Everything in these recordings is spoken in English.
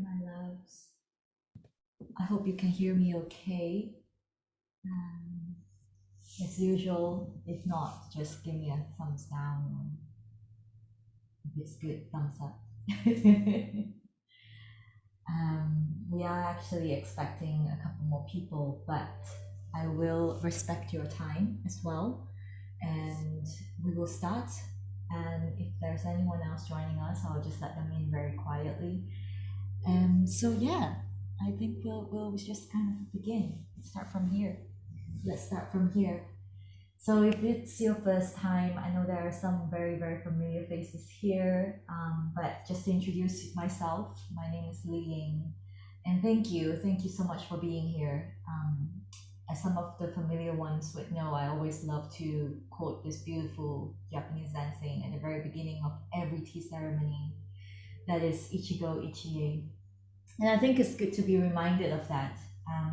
my loves. I hope you can hear me okay. Um, as usual, if not, just give me a thumbs down, or if it's good, thumbs up. We are actually expecting a couple more people, but I will respect your time as well, and we will start. And if there's anyone else joining us, I'll just let them in very quietly. So yeah, I think we'll just kind of begin. Start from here. Let's start from here. So if it's your first time, I know there are some very familiar faces here. But just to introduce myself, my name is Li Ying, and thank you so much for being here. As some of the familiar ones would know, I always love to quote this beautiful Japanese Zen saying at the very beginning of every tea ceremony. That is Ichigo Ichie. And I think it's good to be reminded of that.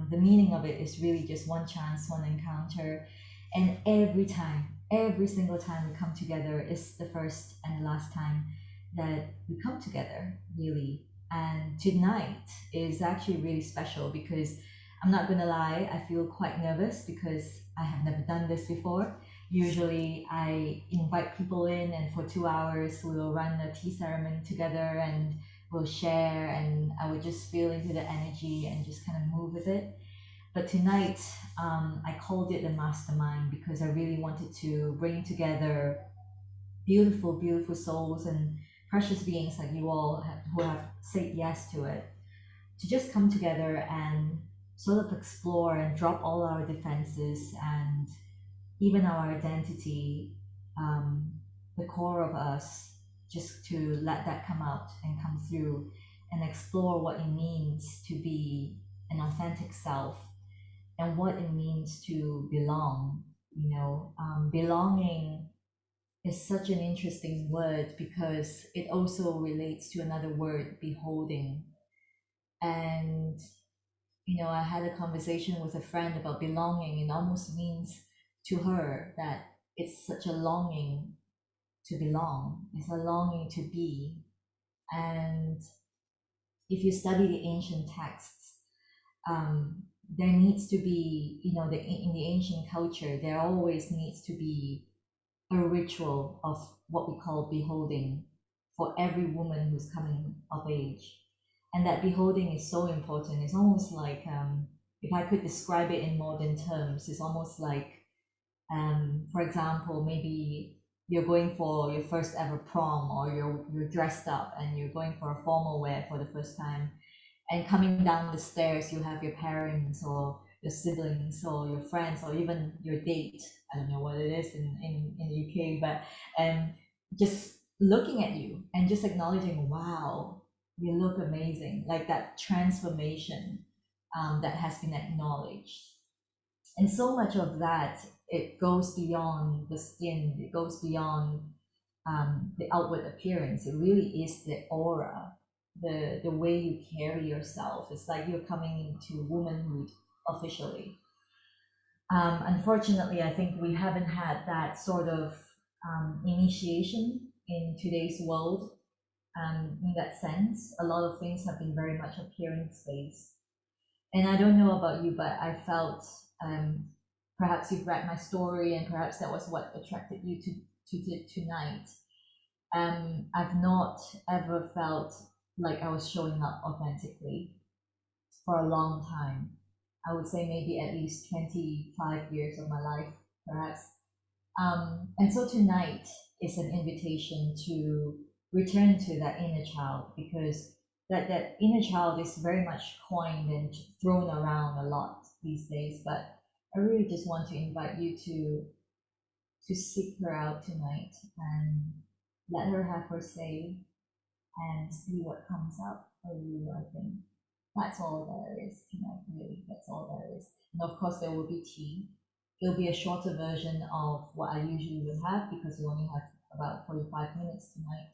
The meaning of it is really just one chance, one encounter. And every time, every single time we come together is the first and the last time that we come together, really. And tonight is actually really special because I'm not gonna lie, I feel quite nervous because I have never done this before. Usually, I invite people in, and for 2 hours, we'll run a tea ceremony together and we'll share, and I would just feel into the energy and just kind of move with it. But tonight, I called it the Mastermind because I really wanted to bring together beautiful souls and precious beings like you all who have said yes to it, to just come together and sort of explore and drop all our defenses and even our identity, um, the core of us, just to let that come out and come through and explore what it means to be an authentic self and what it means to belong. Belonging is such an interesting word because it also relates to another word, beholding. And I had a conversation with a friend about belonging. It almost means to her that it's such a longing to belong, it's a longing to be. And if you study the ancient texts, um, there needs to be, in the ancient culture, there always needs to be a ritual of what we call beholding for every woman who's coming of age. And that beholding is so important. It's almost like, if I could describe it in modern terms, it's almost like, for example, maybe you're going for your first ever prom, or you're dressed up and you're going for a formal wear for the first time, and coming down the stairs you have your parents or your siblings or your friends or even your date. I don't know what it is in the UK, but just looking at you and just acknowledging, wow, you look amazing, like that transformation, that has been acknowledged. And so much of that, it goes beyond the skin, it goes beyond the outward appearance. It really is the aura, the way you carry yourself. It's like you're coming into womanhood officially. Unfortunately, I think we haven't had that sort of initiation in today's world. In that sense, a lot of things have been very much appearing space. And I don't know about you, but I felt, um, perhaps you've read my story, and perhaps that was what attracted you to tonight. I've not ever felt like I was showing up authentically for a long time. I would say maybe at least 25 years of my life, perhaps. And so tonight is an invitation to return to that inner child, because that inner child is very much coined and thrown around a lot these days. But I really just want to invite you to seek her out tonight and let her have her say and see what comes up for you. I think that's all there is tonight, really. That's all there is. And of course, there will be tea. It'll be a shorter version of what I usually would have because we only have about 45 minutes tonight.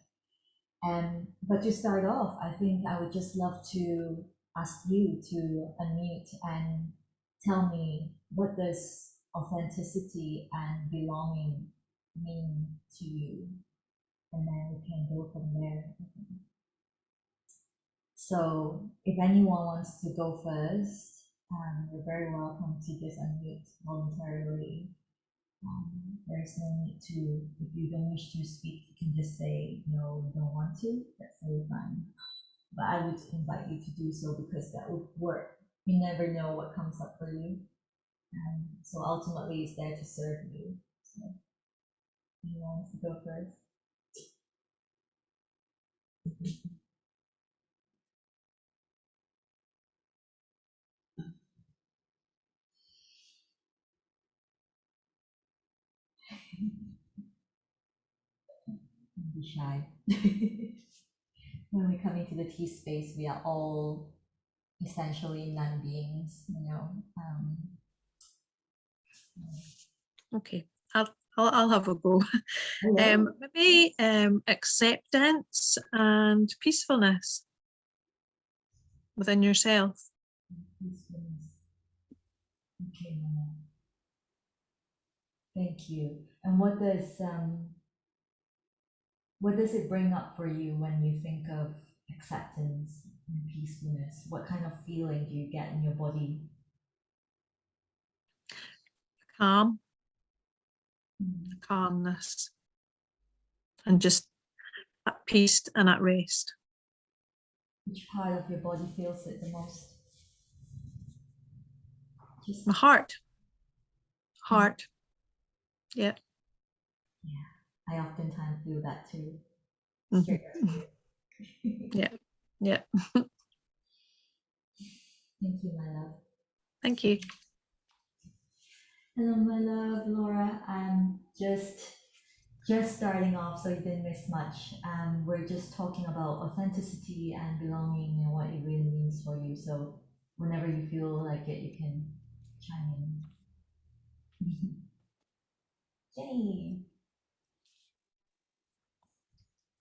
But to start off, I think I would just love to ask you to unmute and tell me, what does authenticity and belonging mean to you? And then we can go from there. So if anyone wants to go first, you're very welcome to just unmute voluntarily. There's no need to, if you don't wish to speak, you can just say, no, you don't want to. That's very fine. But I would invite you to do so because that would work. You never know what comes up for you. So ultimately, it's there to serve you. So, who wants to go first? Don't be shy. When we come into the tea space, we are all essentially non-beings, you know. Okay, I'll have a go. Maybe acceptance and peacefulness within yourself. Peacefulness. Okay, Mama. Thank you. And what does it bring up for you when you think of acceptance and peacefulness? What kind of feeling do you get in your body? Calm, calmness, and just at peace and at rest. Which part of your body feels it the most? Just My heart. Yeah. Yeah, I oftentimes feel that too. Mhm. Straight up here. Yeah. Thank you, my love. Thank you. Hello, my love, Laura. I'm just starting off, so you didn't miss much. We're just talking about authenticity and belonging and what it really means for you. So whenever you feel like it, you can chime in. Yay!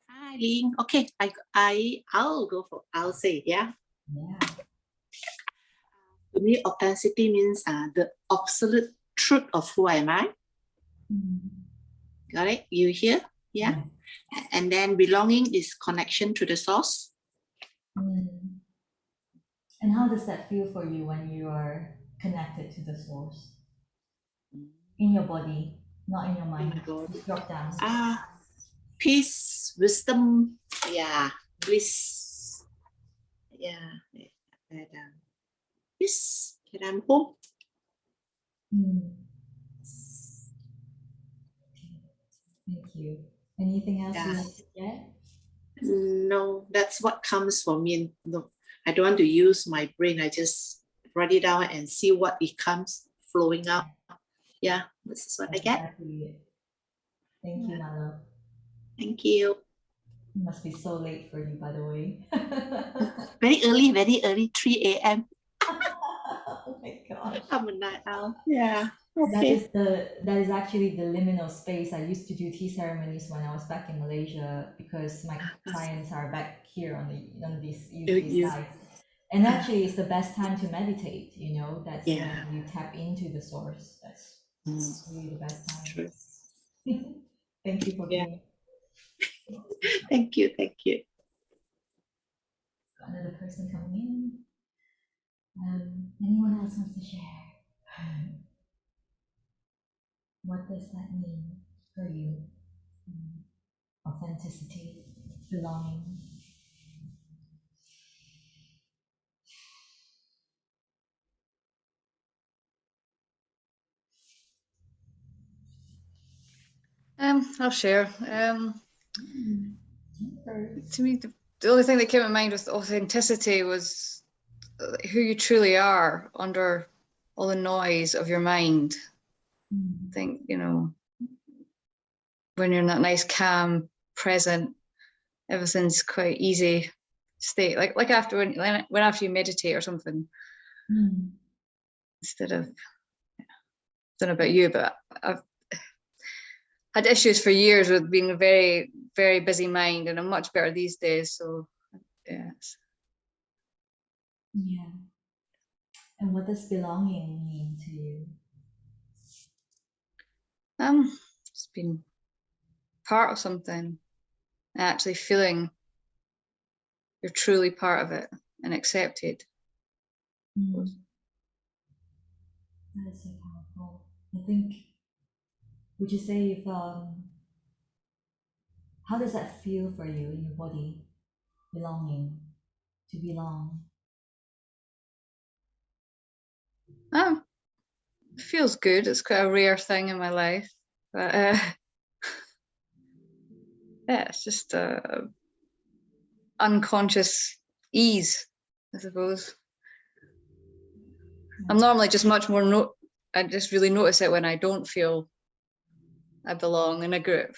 Hi, Lynn. Okay, I'll say, yeah. Yeah. To me, authenticity means the absolute truth of who am I. Got it? You hear? Yeah. And then belonging is connection to the source. And how does that feel for you when you are connected to the source? In your body, not in your mind. In my body. Just drop down. Peace, wisdom, yeah, bliss. Yeah. Peace, that I'm home. Thank you. Anything else you want to share? No, that's what comes for me. No, I don't want to use my brain. I just write it down and see what it comes flowing out. Yeah, this is what I get. Exactly it. Thank you, my love. Thank you. It must be so late for you, by the way. Very early, 3 a.m. Oh my gosh. I'm a night owl. Yeah. Okay. That is actually the liminal space. I used to do tea ceremonies when I was back in Malaysia because my clients are back here on this UK side. And actually it's the best time to meditate, you know, that's when you tap into the source. That's really the best time. True. Thank you for being. Thank you. Got another person coming in. Anyone else wants to share? What does that mean for you? Authenticity, belonging. I'll share. To me, the only thing that came to mind with authenticity was who you truly are under all the noise of your mind. I think, you know, when you're in that nice, calm, present, everything's quite easy state. Like after when after you meditate or something, instead of, I don't know about you, but I've had issues for years with being a very, very busy mind, and I'm much better these days. So, yes. Yeah. And what does belonging mean to you? It's been part of something, and actually feeling you're truly part of it. and accepted. Mm. That is so powerful. I think, would you say if how does that feel for you in your body? Belonging, to belong. It feels good. It's quite a rare thing in my life, but yeah, it's just unconscious ease, I suppose. I'm normally just much more I just really notice it when I don't feel I belong in a group.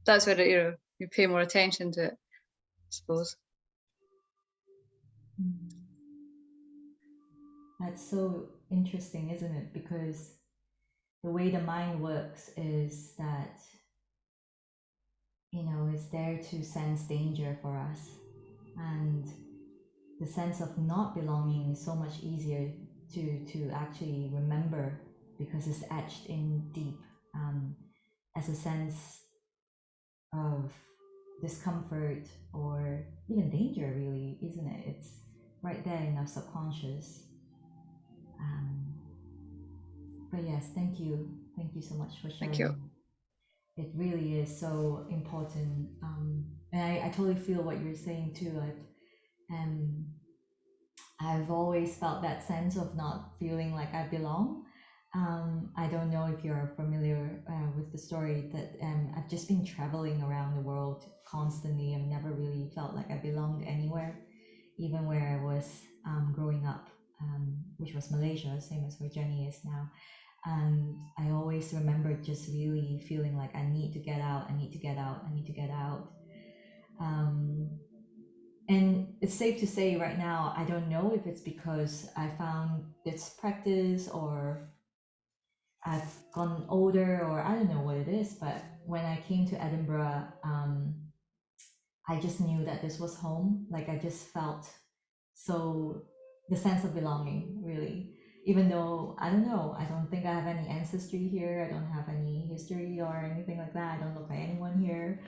that's when you pay more attention to it, I suppose. Mm. That's so interesting, isn't it? Because the way the mind works is that, it's there to sense danger for us. And the sense of not belonging is so much easier to actually remember because it's etched in deep, as a sense of discomfort or even danger, really, isn't it? It's right there in our subconscious. But yes, thank you. Thank you so much for sharing. Thank you. It really is so important. And I totally feel what you're saying too. I've always felt that sense of not feeling like I belong. I don't know if you're familiar with the story that I've just been traveling around the world constantly. I've never really felt like I belonged anywhere, even where I was growing up, which was Malaysia, same as where Jenny is now. And I always remember just really feeling like I need to get out, I need to get out, I need to get out. And it's safe to say right now, I don't know if it's because I found this practice or I've gone older or I don't know what it is, but when I came to Edinburgh, I just knew that this was home. Like I just felt so the sense of belonging, really. Even though I don't know, I don't think I have any ancestry here. I don't have any history or anything like that. I don't look like anyone here,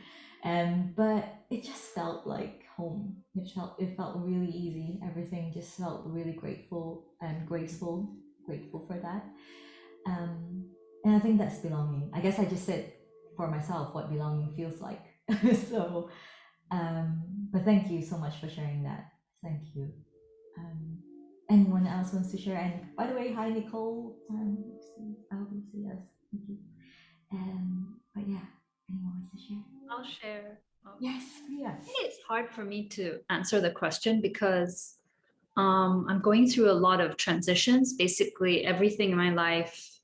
but it just felt like home. It felt really easy. Everything just felt really grateful and graceful. Grateful for that. And I think that's belonging. I guess I just said for myself what belonging feels like. So but thank you so much for sharing that. Thank you. Um, Anyone else wants to share? And by the way, hi Nicole. I hope you see us. Thank you. But yeah, anyone wants to share? I'll share. Yes, yeah. I think it's hard for me to answer the question because I'm going through a lot of transitions. Basically, everything in my life,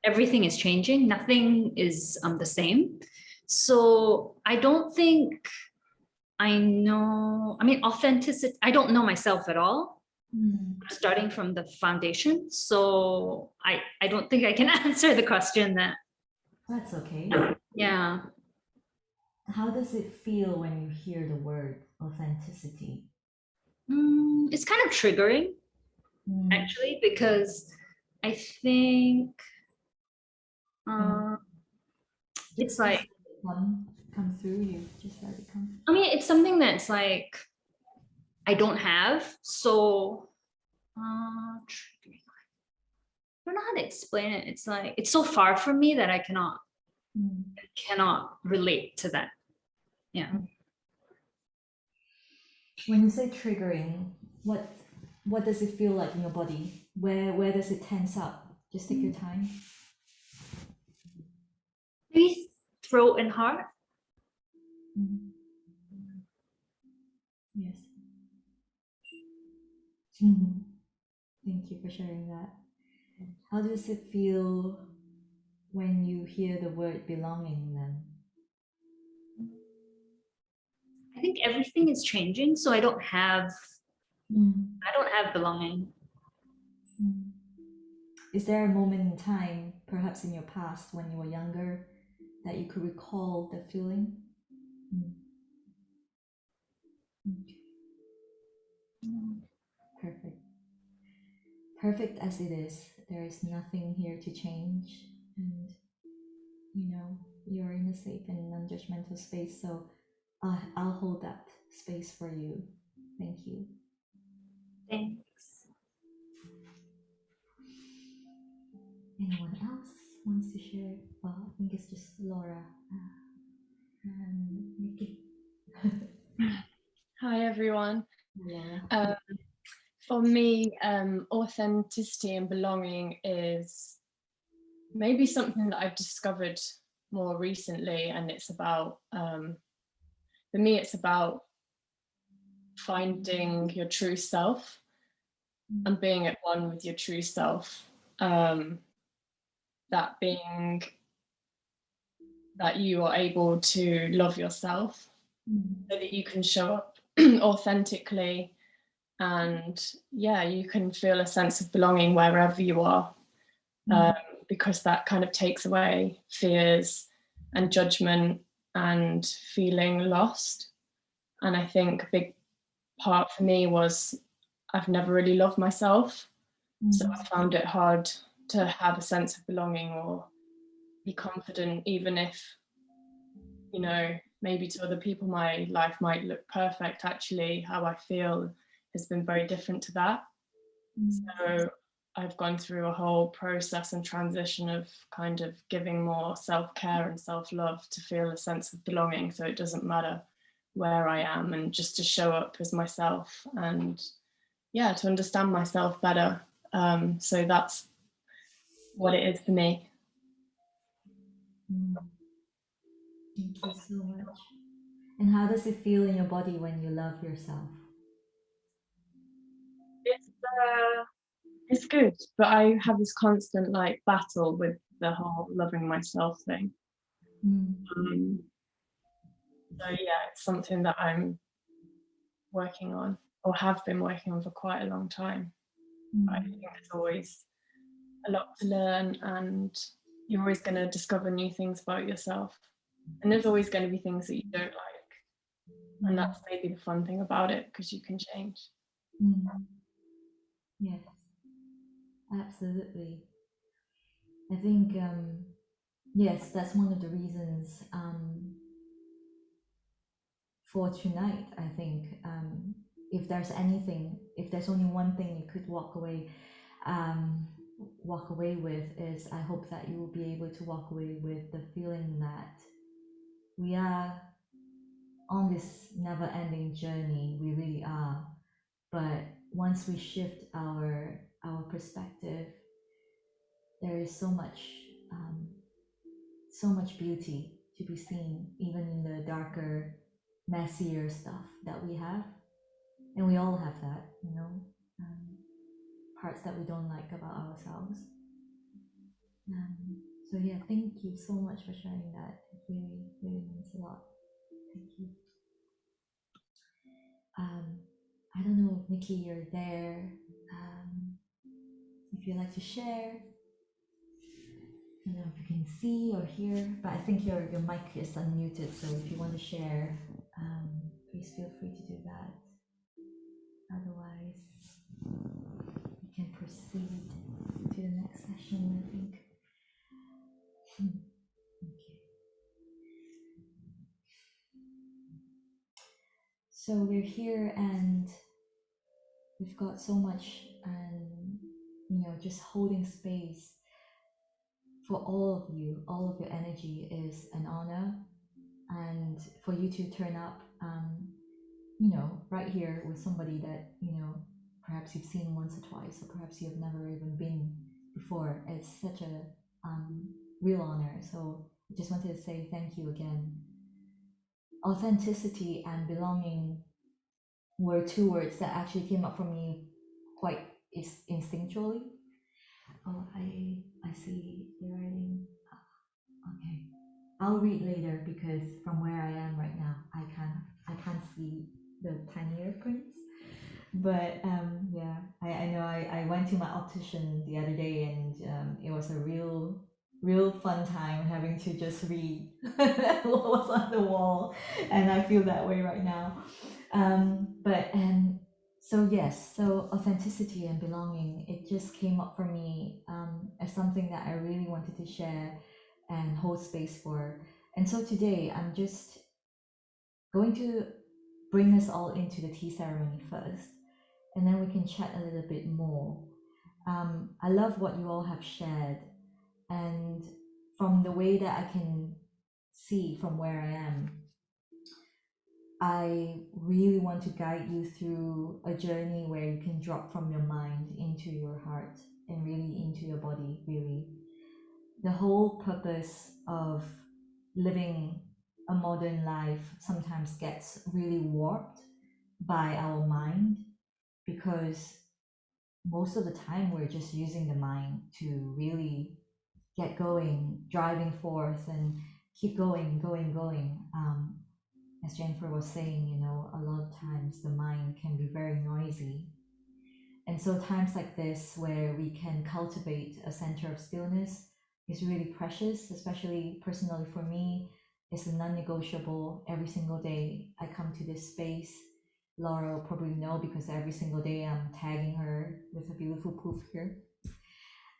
everything is changing. Nothing is the same. So I don't think I know. I mean, authenticity. I don't know myself at all. Starting from the foundation, so I don't think I can answer the question. That's okay. Yeah. How does it feel when you hear the word authenticity? It's kind of triggering, actually, because I think it's like come through you. Just let it come. I mean, it's something that's like I don't have, so I don't know how to explain it. It's like it's so far from me that I cannot relate to that. Yeah. When you say triggering, what does it feel like in your body? Where does it tense up? Just take your time. Maybe throat and heart. Yes. Thank you for sharing that. How does it feel when you hear the word belonging then? I think everything is changing, so I don't have belonging. Is there a moment in time, perhaps in your past when you were younger, that you could recall the feeling? Perfect. Perfect as it is. There is nothing here to change. And, you're in a safe and non-judgmental space. So I'll hold that space for you. to share? Well, I think it's just Laura and Nikki. Hi everyone. Laura. For me, authenticity and belonging is maybe something that I've discovered more recently, and it's about, for me, it's about finding your true self and being at one with your true self. That being that you are able to love yourself so that you can show up authentically, and yeah, you can feel a sense of belonging wherever you are, because that kind of takes away fears and judgment and feeling lost. And I think a big part for me was I've never really loved myself, so I found it hard to have a sense of belonging or be confident, even if, you know, maybe to other people my life might look perfect. Actually, how I feel has been very different to that. So I've gone through a whole process and transition of kind of giving more self-care and self-love to feel a sense of belonging, so it doesn't matter where I am, and just to show up as myself, and yeah, to understand myself better. So that's what it is for me. Thank you so much. And how does it feel in your body when you love yourself? It's good, but I have this constant like battle with the whole loving myself thing. So yeah, it's something that I'm working on, or have been working on for quite a long time. I think there's always a lot to learn, and you're always going to discover new things about yourself, and there's always going to be things that you don't like, and that's maybe the fun thing about it, because you can change. Yes, absolutely. I think yes, that's one of the reasons for tonight. I think if there's anything, if there's only one thing you could walk away with, is I hope that you will be able to walk away with the feeling that we are on this never-ending journey. We really are. But once we shift our perspective, there is so much beauty to be seen, even in the darker, messier stuff that we have. And we all have that, you know, parts that we don't like about ourselves. So yeah, thank you so much for sharing that. It really, really means a lot. Thank you. I don't know if Nikki, you're there. If you'd like to share, I don't know if you can see or hear, but I think your mic is unmuted. So if you want to share, please feel free to do that. Otherwise, we can proceed to the next session, I think. Okay. So we're here and we've got so much, and just holding space for all of you. All of your energy is an honor, and for you to turn up, right here with somebody that perhaps you've seen once or twice, or perhaps you've never even been before. It's such a real honor. So I just wanted to say thank you again. Authenticity and belonging were two words that actually came up for me quite instinctually. Oh, I see the writing. Okay, I'll read later, because from where I am right now, I can't see the tinier prints. But yeah, I know I went to my optician the other day, and it was a real fun time having to just read what was on the wall, and I feel that way right now. So yes, so authenticity and belonging, it just came up for me as something that I really wanted to share and hold space for. And so today I'm just going to bring us all into the tea ceremony first, and then we can chat a little bit more. I love what you all have shared, and from the way that I can see from where I am, I really want to guide you through a journey where you can drop from your mind into your heart and really into your body, really. The whole purpose of living a modern life sometimes gets really warped by our mind, because most of the time we're just using the mind to really get going, driving forth and keep going, going. As Jennifer was saying, you know, a lot of times the mind can be very noisy. And so times like this where we can cultivate a center of stillness is really precious, especially personally for me. It's a non-negotiable. Every single day I come to this space. Laura will probably know because every single day I'm tagging her with a beautiful poof here.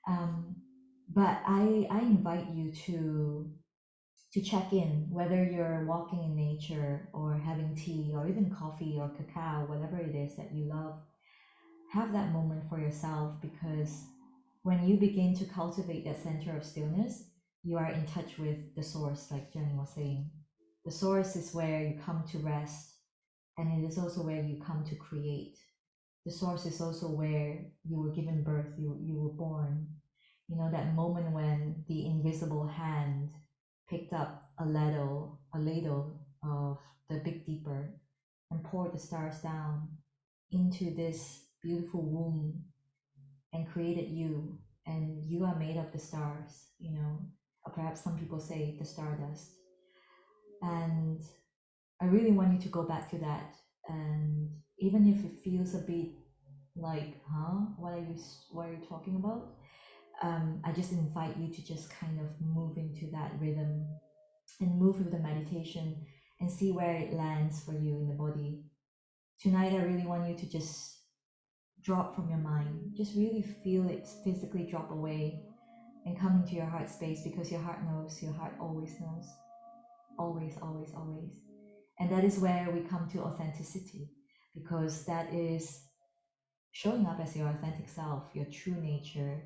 But I invite you to check in, whether you're walking in nature or having tea or even coffee or cacao, whatever it is that you love. Have that moment for yourself, because when you begin to cultivate that center of stillness, you are in touch with the source, like Jenny was saying. The source is where you come to rest, and it is also where you come to create. The source is also where you were given birth, you were born. You know, that moment when the invisible hand picked up a ladle of the Big Deeper and poured the stars down into this beautiful womb and created you, and you are made of the stars, you know, or perhaps some people say the stardust. And I really want you to go back to that, and even if it feels a bit like, what are you talking about? I just invite you to just kind of move into that rhythm and move with the meditation and see where it lands for you in the body. Tonight, I really want you to just drop from your mind. Just really feel it physically drop away and come into your heart space, because your heart knows, your heart always knows. Always, always, always. And that is where we come to authenticity, because that is showing up as your authentic self, your true nature,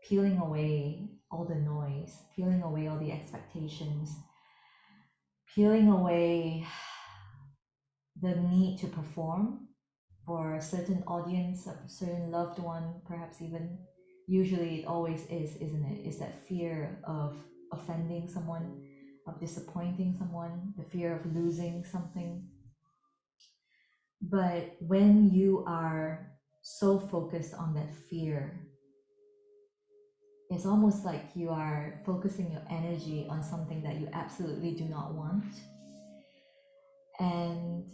peeling away all the noise, peeling away all the expectations, peeling away the need to perform for a certain audience, a certain loved one, perhaps even. Usually it always is, isn't it? Is that fear of offending someone, of disappointing someone, the fear of losing something. But when you are so focused on that fear, it's almost like you are focusing your energy on something that you absolutely do not want. And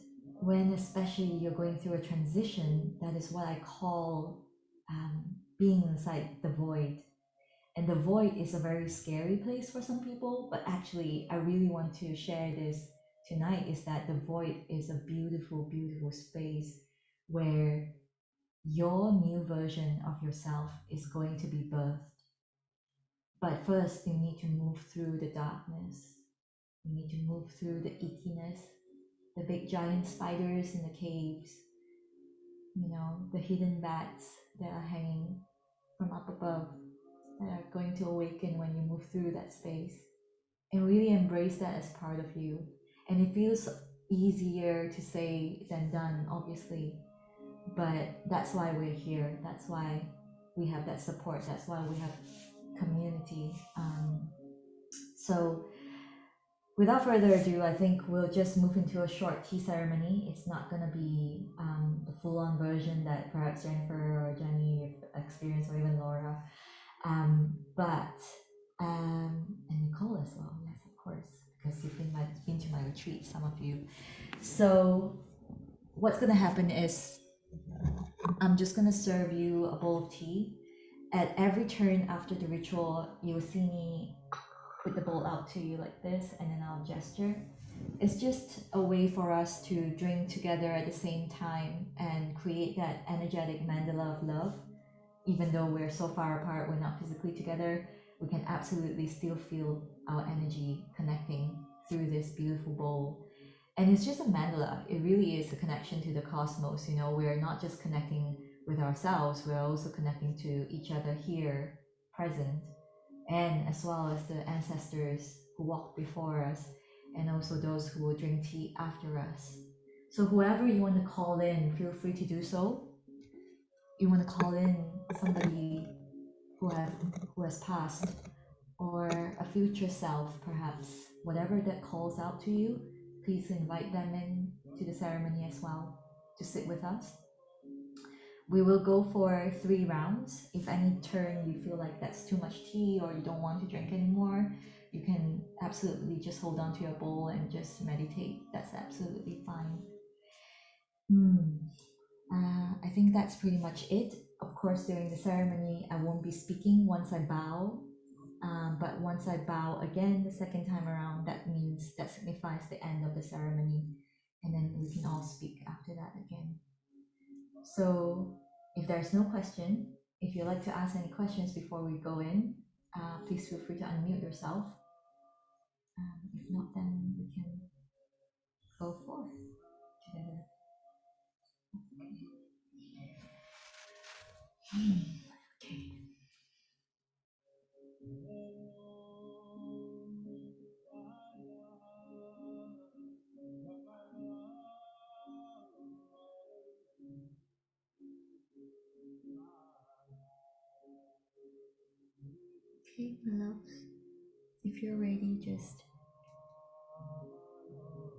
when especially you're going through a transition, that is what I call being inside the void. And the void is a very scary place for some people, but actually I really want to share this tonight, is that the void is a beautiful, beautiful space where your new version of yourself is going to be birthed. But first you need to move through the darkness. You need to move through the ickiness, the big giant spiders in the caves, you know, the hidden bats that are hanging from up above, that are going to awaken when you move through that space. And really embrace that as part of you. And it feels easier to say than done, obviously, but that's why we're here. That's why we have that support. That's why we have community. So without further ado, I think we'll just move into a short tea ceremony. It's not going to be the full-on version that perhaps Jennifer or Jenny experienced, or even Laura. And Nicole as well, yes, of course, because you've been to my retreat, some of you. So what's going to happen is I'm just going to serve you a bowl of tea. At every turn after the ritual, you will see me put the bowl out to you like this, and then I'll gesture. It's just a way for us to drink together at the same time and create that energetic mandala of love. Even though we're so far apart, we're not physically together, we can absolutely still feel our energy connecting through this beautiful bowl. And it's just a mandala. It really is a connection to the cosmos. You know, we're not just connecting with ourselves, we're also connecting to each other here, present. and as well as the ancestors who walked before us, and also those who will drink tea after us. So whoever you want to call in, feel free to do so. You want to call in somebody who has passed, or a future self, perhaps, whatever that calls out to you, please invite them in to the ceremony as well to sit with us. We will go for 3 rounds. If any turn you feel like that's too much tea or you don't want to drink anymore, you can absolutely just hold on to your bowl and just meditate. That's absolutely fine. I think that's pretty much it. Of course, during the ceremony, I won't be speaking once I bow. But once I bow again the second time around, that signifies the end of the ceremony. And then we can all speak after that again. So if there's no question, if you'd like to ask any questions before we go in, please feel free to unmute yourself. If not, then we can go forth together. Okay. Okay, my loves, if you're ready, just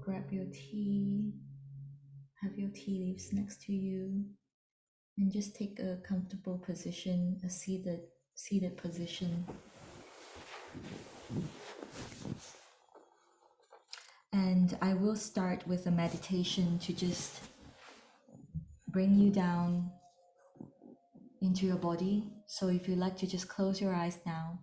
grab your tea, have your tea leaves next to you, and just take a comfortable position, a seated position. And I will start with a meditation to just bring you down into your body. So if you'd like to just close your eyes now.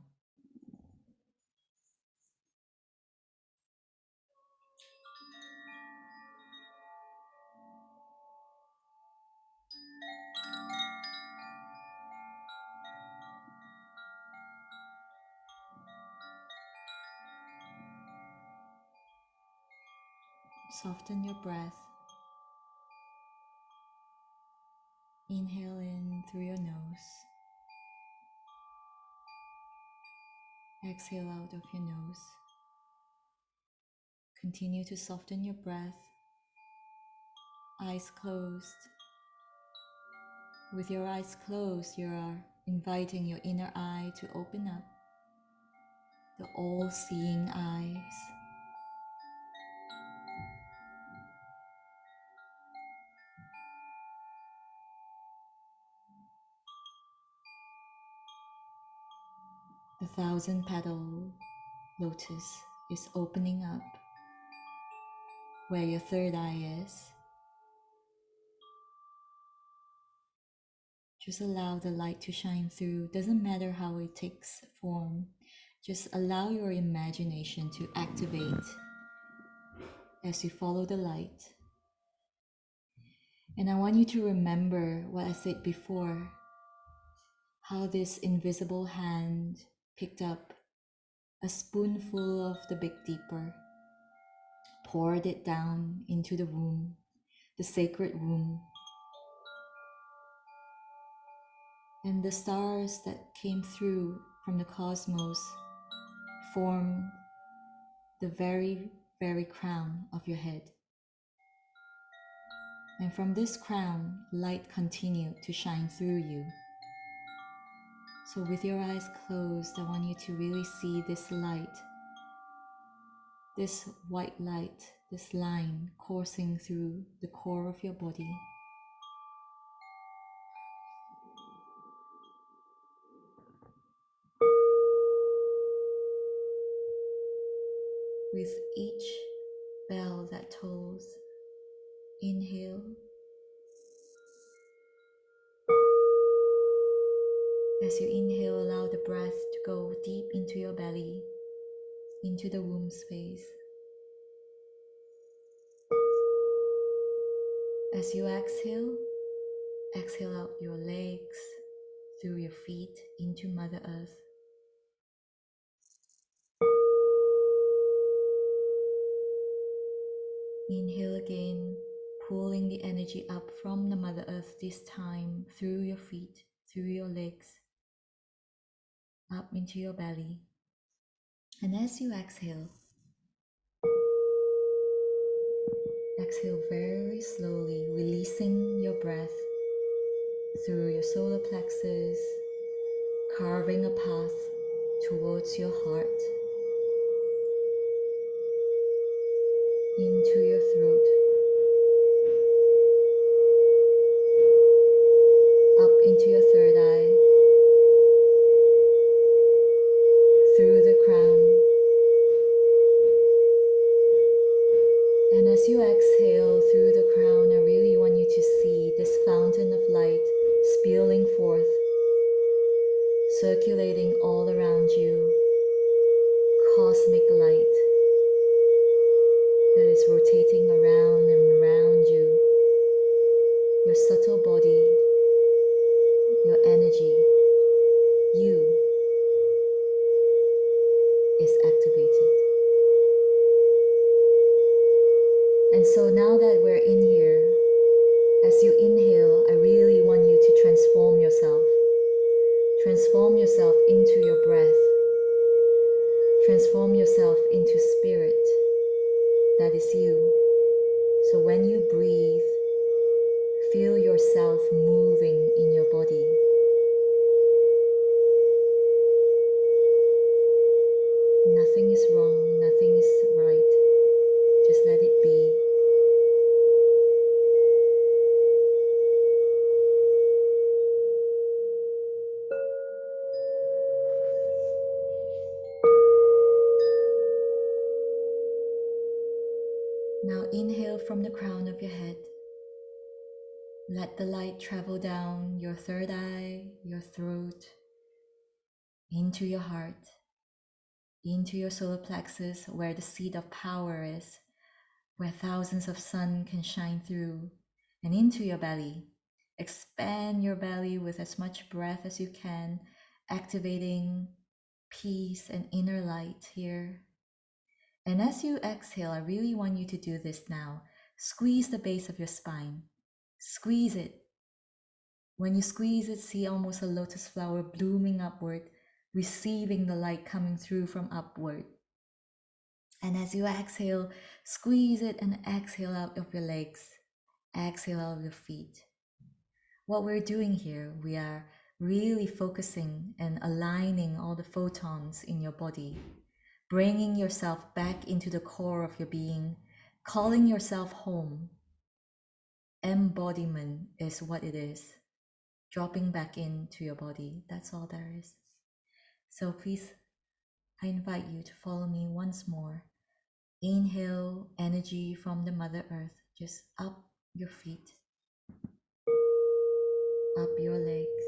Soften your breath. Inhale in through your nose. Exhale out of your nose. Continue to soften your breath. Eyes closed. With your eyes closed, you are inviting your inner eye to open up. The all-seeing eyes. The 1,000-petal lotus is opening up where your third eye is. Just allow the light to shine through. Doesn't matter how it takes form. Just allow your imagination to activate as you follow the light. And I want you to remember what I said before, how this invisible hand picked up a spoonful of the Big Deeper, poured it down into the womb, the sacred womb. And the stars that came through from the cosmos formed the very, very crown of your head. And from this crown, light continued to shine through you. So with your eyes closed, I want you to really see this light, this white light, this line coursing through the core of your body. With each bell that tolls, inhale. As you inhale, allow the breath to go deep into your belly, into the womb space. As you exhale, exhale out your legs, through your feet, into Mother Earth. Inhale again, pulling the energy up from the Mother Earth, this time through your feet, through your legs. up into your belly. And as you exhale, exhale very slowly, releasing your breath through your solar plexus, carving a path towards your heart, into your throat, up into your third eye, through the crown. And as you exhale through the crown, I really want you to see this fountain of light spilling forth, circulating all around you, cosmic light that is rotating around and around you, your subtle body, your energy, you is activated. And so now that we're in here, as you inhale, I really want you to transform yourself. Transform yourself into your breath. Transform yourself into spirit. That is you. So when you breathe, feel yourself moving in your body. Nothing is wrong, nothing is right. Just let it be. Now inhale from the crown of your head. Let the light travel down your third eye, your throat, into your heart, into your solar plexus, where the seat of power is, where thousands of sun can shine through, and into your belly. Expand your belly with as much breath as you can, activating peace and inner light here. And as you exhale, I really want you to do this now. Squeeze the base of your spine. Squeeze it. When you squeeze it, see almost a lotus flower blooming upward, receiving the light coming through from upward. And as you exhale, squeeze it and exhale out of your legs. Exhale out of your feet. What we're doing here, we are really focusing and aligning all the photons in your body, bringing yourself back into the core of your being, calling yourself home. Embodiment is what it is. Dropping back into your body. That's all there is. So please, I invite you to follow me once more. Inhale energy from the Mother Earth, just up your feet, up your legs.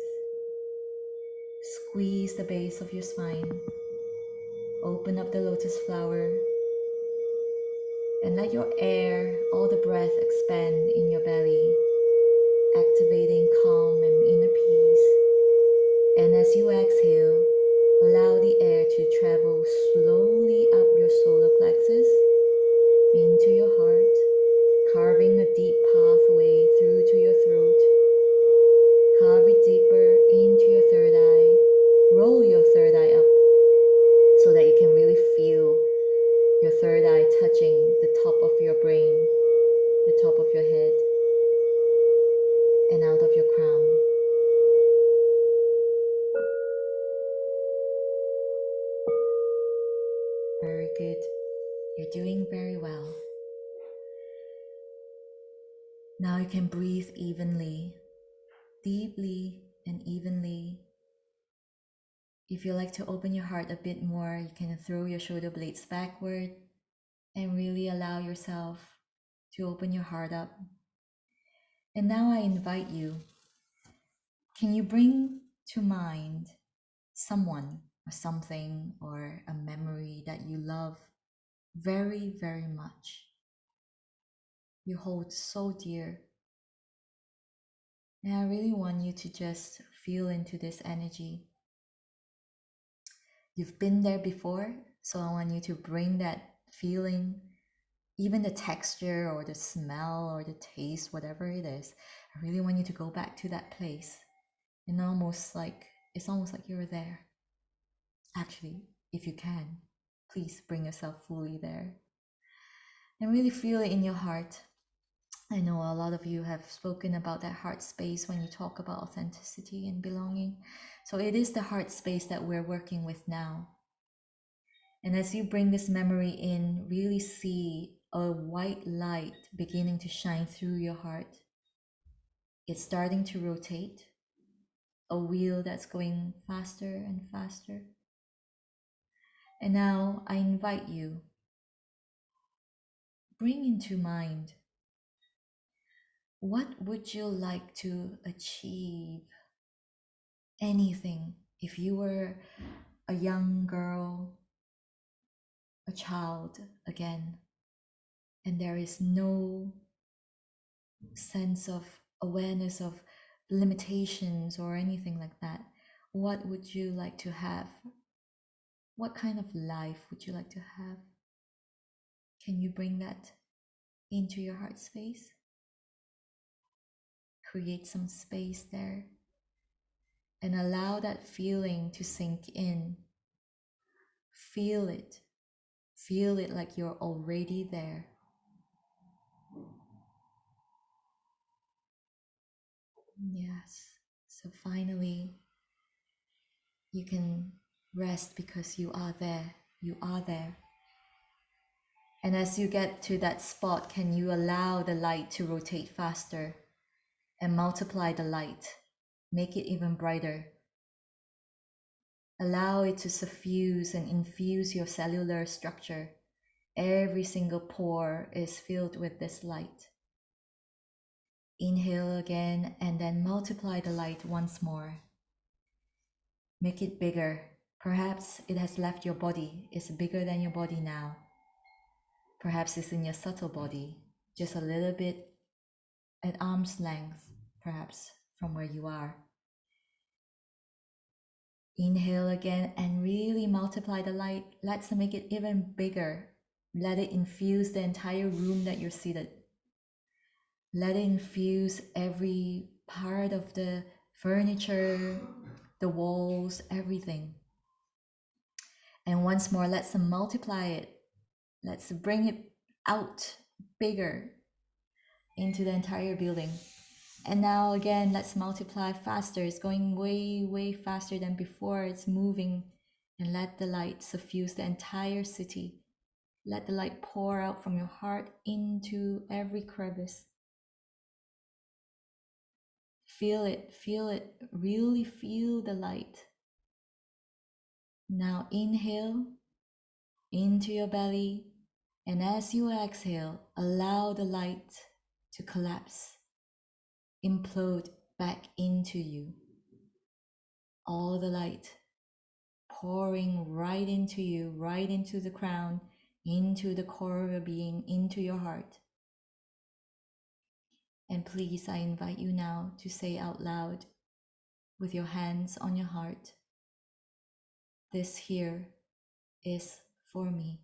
Squeeze the base of your spine. Open up the lotus flower. And let your air, all the breath expand in your belly, activating calm and inner peace. And as you exhale, allow the air to travel slowly up your solar plexus, into your heart, carving a deep pathway through to your throat. Carve it deeper into your third eye. Roll your third eye up so that you can really feel your third eye touching the top of your brain, the top of your head, and out of your crown. Very good. You're doing very well. Now you can breathe evenly, deeply and evenly. If you like to open your heart a bit more, you can throw your shoulder blades backward and really allow yourself to open your heart up. And now I invite you, can you bring to mind someone or something or a memory that you love very, very much? You hold so dear. And I really want you to just feel into this energy. You've been there before, so I want you to bring that feeling, even the texture or the smell or the taste, whatever it is. I really want you to go back to that place and it's almost like you were there. Actually, if you can, please bring yourself fully there and really feel it in your heart. I know a lot of you have spoken about that heart space when you talk about authenticity and belonging. So it is the heart space that we're working with now. And as you bring this memory in, really see a white light beginning to shine through your heart. It's starting to rotate, a wheel that's going faster and faster. And now I invite you, bring into mind, what would you like to achieve? Anything. If you were a young girl, a child again, and there is no sense of awareness of limitations or anything like that, what would you like to have? What kind of life would you like to have? Can you bring that into your heart space? Create some space there and allow that feeling to sink in. Feel it. Feel it like you're already there. Yes. So finally, you can rest because you are there. You are there. And as you get to that spot, can you allow the light to rotate faster and multiply the light? Make it even brighter. Allow it to suffuse and infuse your cellular structure. Every single pore is filled with this light. Inhale again and then multiply the light once more. Make it bigger. Perhaps it has left your body. It's bigger than your body now. Perhaps it's in your subtle body, just a little bit at arm's length, perhaps from where you are. Inhale again and really multiply the light. Let's make it even bigger. Let it infuse the entire room that you're seated. Let it infuse every part of the furniture, the walls, everything. And once more, let's multiply it. Let's bring it out bigger into the entire building. And now again, let's multiply faster. It's going way, way faster than before. It's moving. And let the light suffuse the entire city. Let the light pour out from your heart into every crevice. Feel it, really feel the light. Now inhale into your belly, and as you exhale, allow the light to collapse, implode back into you. All the light pouring right into you, right into the crown, into the core of your being, into your heart. And please, I invite you now to say out loud, with your hands on your heart, this here is for me.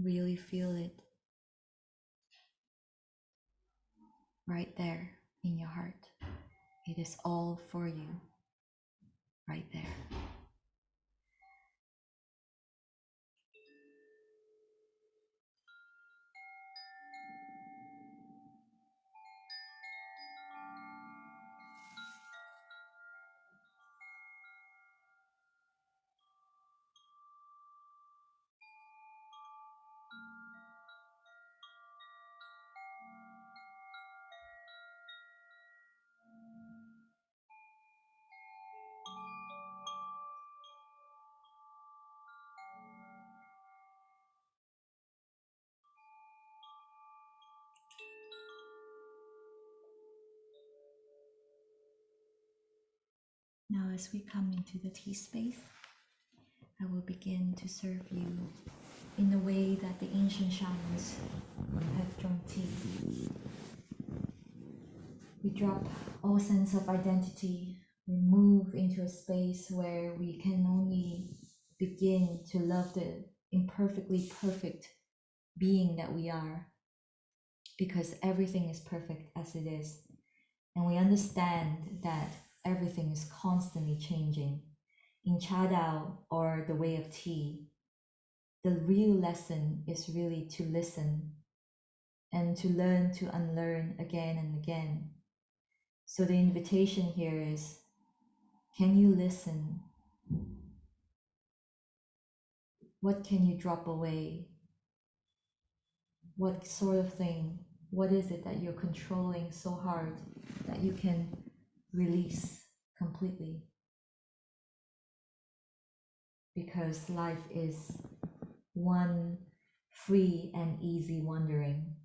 Really feel it right there in your heart. It is all for you, right there. Now, as we come into the tea space, I will begin to serve you in the way that the ancient shamans have drunk tea. We drop all sense of identity. We move into a space where we can only begin to love the imperfectly perfect being that we are, because everything is perfect as it is. and we understand that everything is constantly changing. In Cha Dao, or the way of tea, the real lesson is really to listen and to learn to unlearn again and again. So the invitation here is, can you listen? What can you drop away? What sort of thing? What is it that you're controlling so hard that you can release completely? Because life is one free and easy wandering,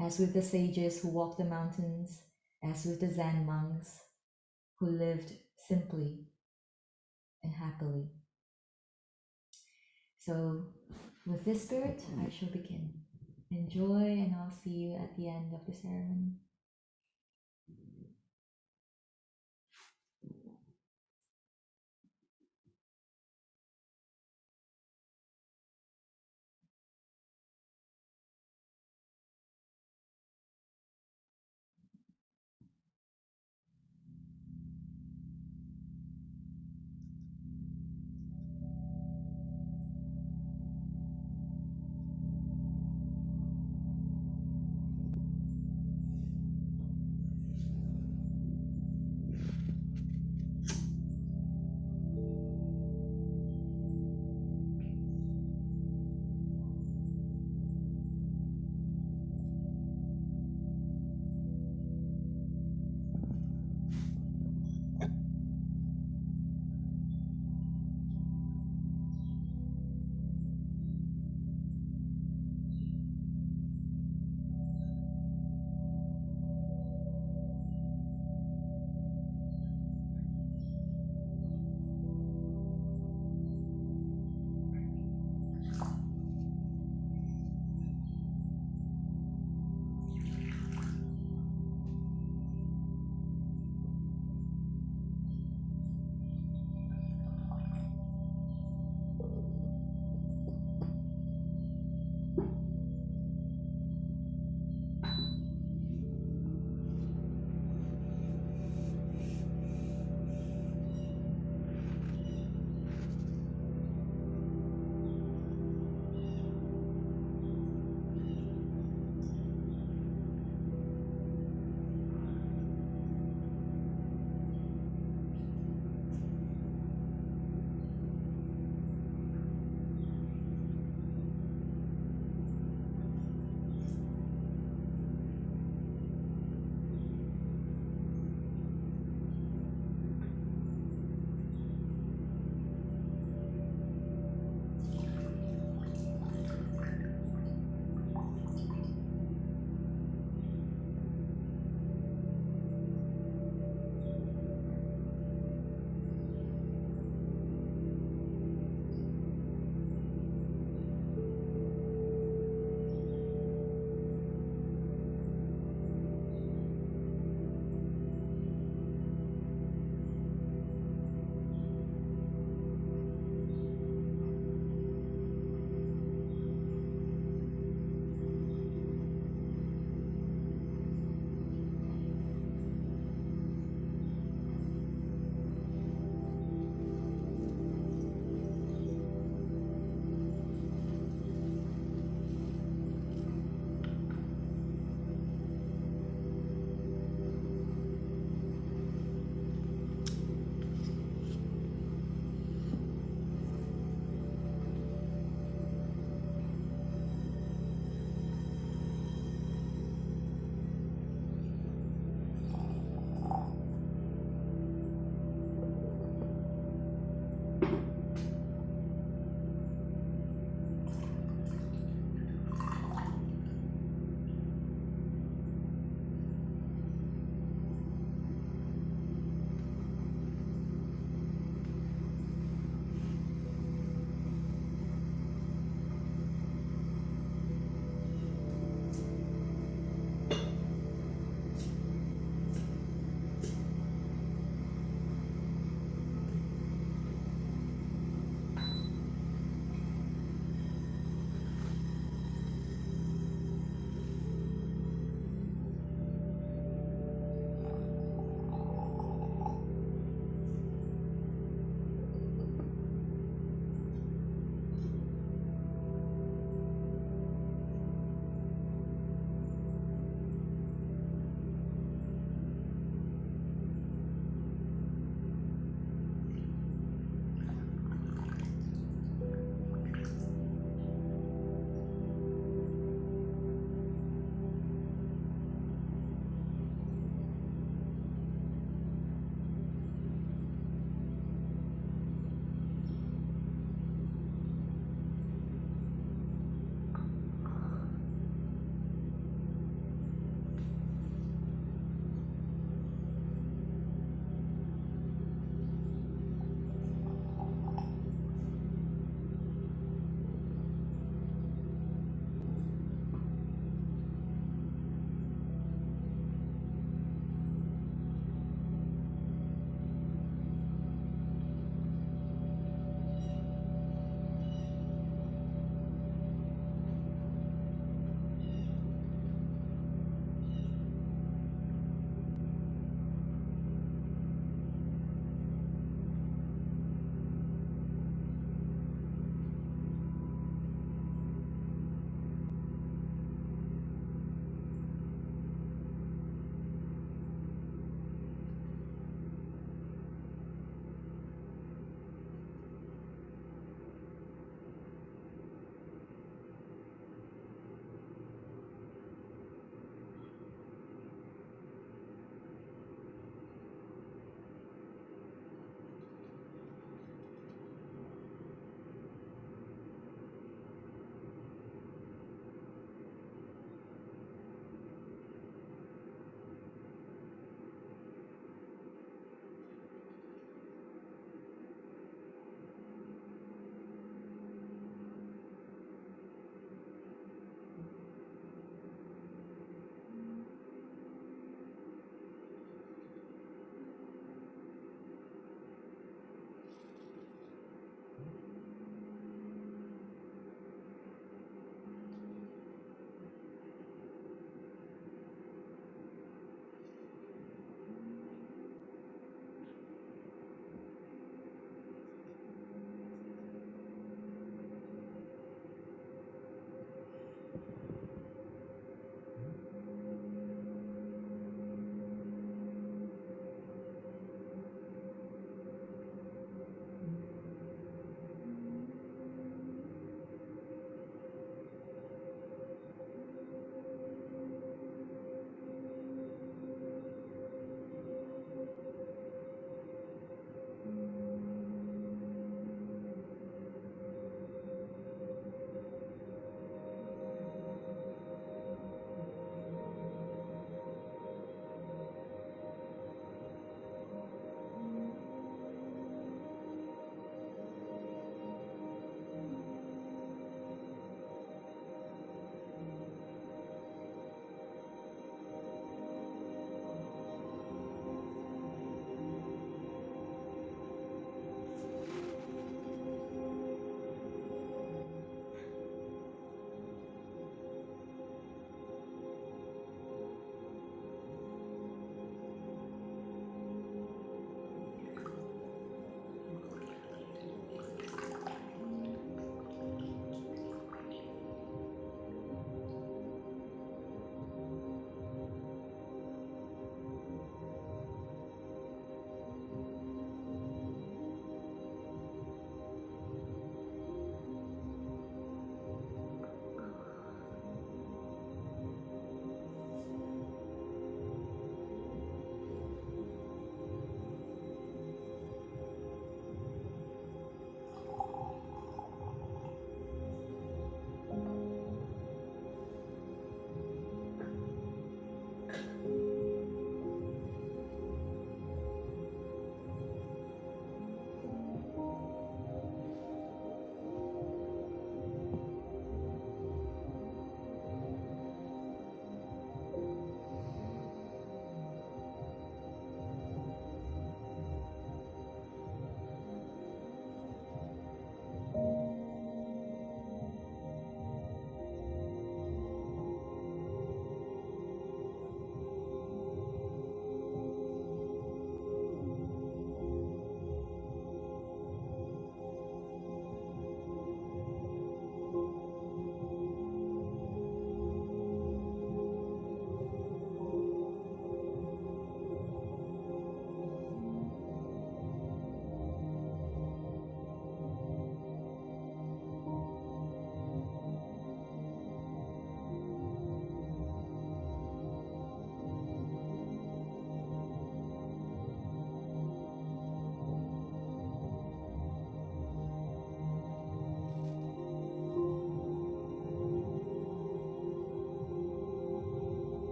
as with the sages who walked the mountains, as with the Zen monks who lived simply and happily. So with this spirit, I shall begin. Enjoy, and I'll see you at the end of the ceremony.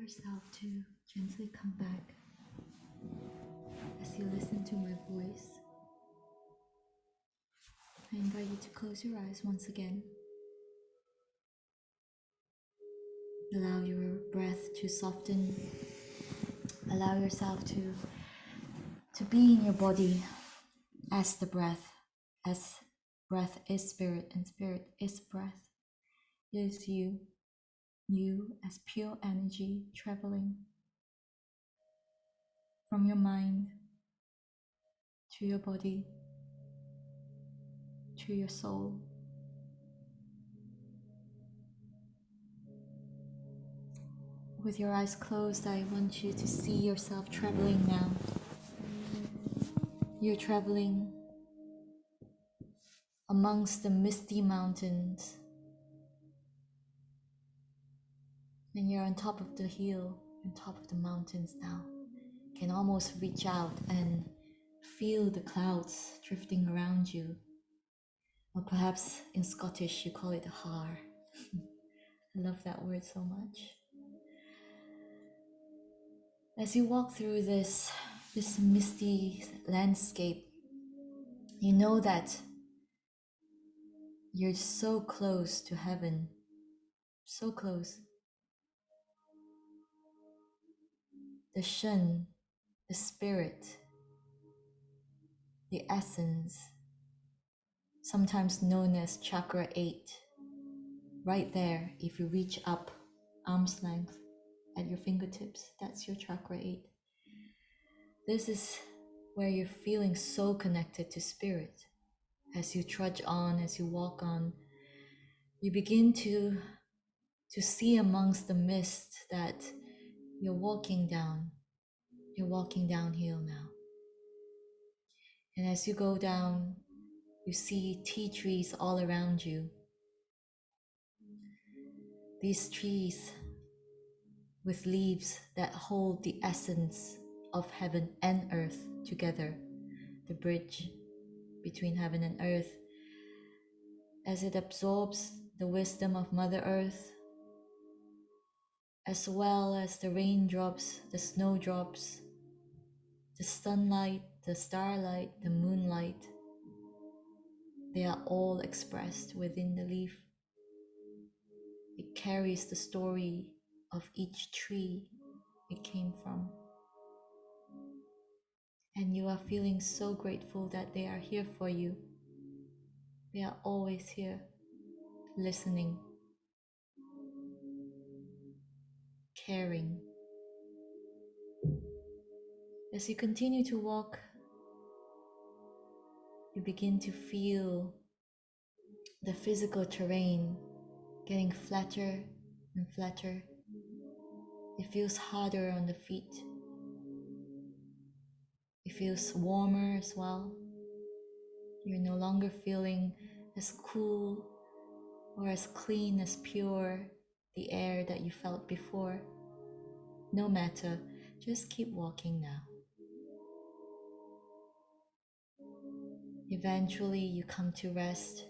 yourself to gently come back as you listen to my voice. I invite you to close your eyes once again. Allow your breath to soften. Allow yourself to be in your body as the breath, as breath is spirit and spirit is breath. It is you as pure energy traveling from your mind to your body, to your soul. With your eyes closed, I want you to see yourself traveling now. You're traveling amongst the misty mountains, and you're on top of the hill, on top of the mountains now. You can almost reach out and feel the clouds drifting around you. Or perhaps in Scottish you call it a har. I love that word so much. As you walk through this misty landscape, you know that you're so close to heaven, so close. The Shen, the spirit, the essence, sometimes known as chakra 8, right there, if you reach up arm's length at your fingertips, that's your chakra 8. This is where you're feeling so connected to spirit. As you trudge on, as you walk on, you begin to see amongst the mist that you're walking downhill now. And as you go down, you see tea trees all around you. These trees with leaves that hold the essence of heaven and earth together, the bridge between heaven and earth, as it absorbs the wisdom of Mother Earth, as well as the raindrops, the snowdrops, the sunlight, the starlight, the moonlight. They are all expressed within the leaf. It carries the story of each tree it came from. And you are feeling so grateful that they are here for you. They are always here, listening, caring. As you continue to walk, you begin to feel the physical terrain getting flatter and flatter. It feels harder on the feet. It feels warmer as well. You're no longer feeling as cool or as clean, as pure the air that you felt before. No matter, just keep walking now. Eventually you come to rest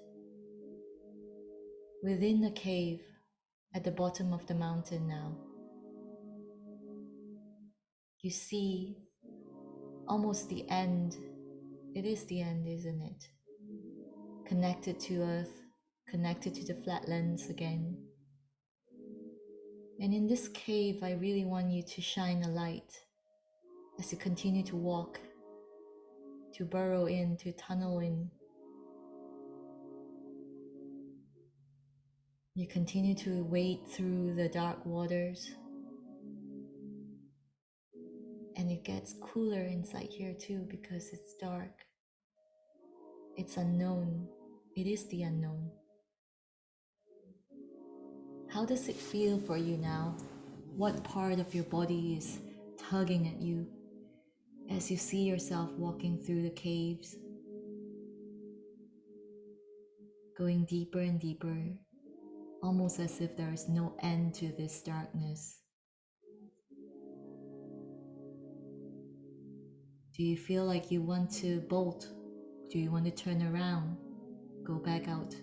within a cave at the bottom of the mountain now. You see almost the end. It is the end, isn't it? Connected to earth, connected to the flatlands again. And in this cave, I really want you to shine a light as you continue to walk, to burrow in, to tunnel in. You continue to wade through the dark waters, and it gets cooler inside here too because it's dark. It's unknown. It is the unknown. How does it feel for you now? What part of your body is tugging at you as you see yourself walking through the caves, going deeper and deeper, almost as if there is no end to this darkness? Do you feel like you want to bolt? Do you want to turn around, go back out?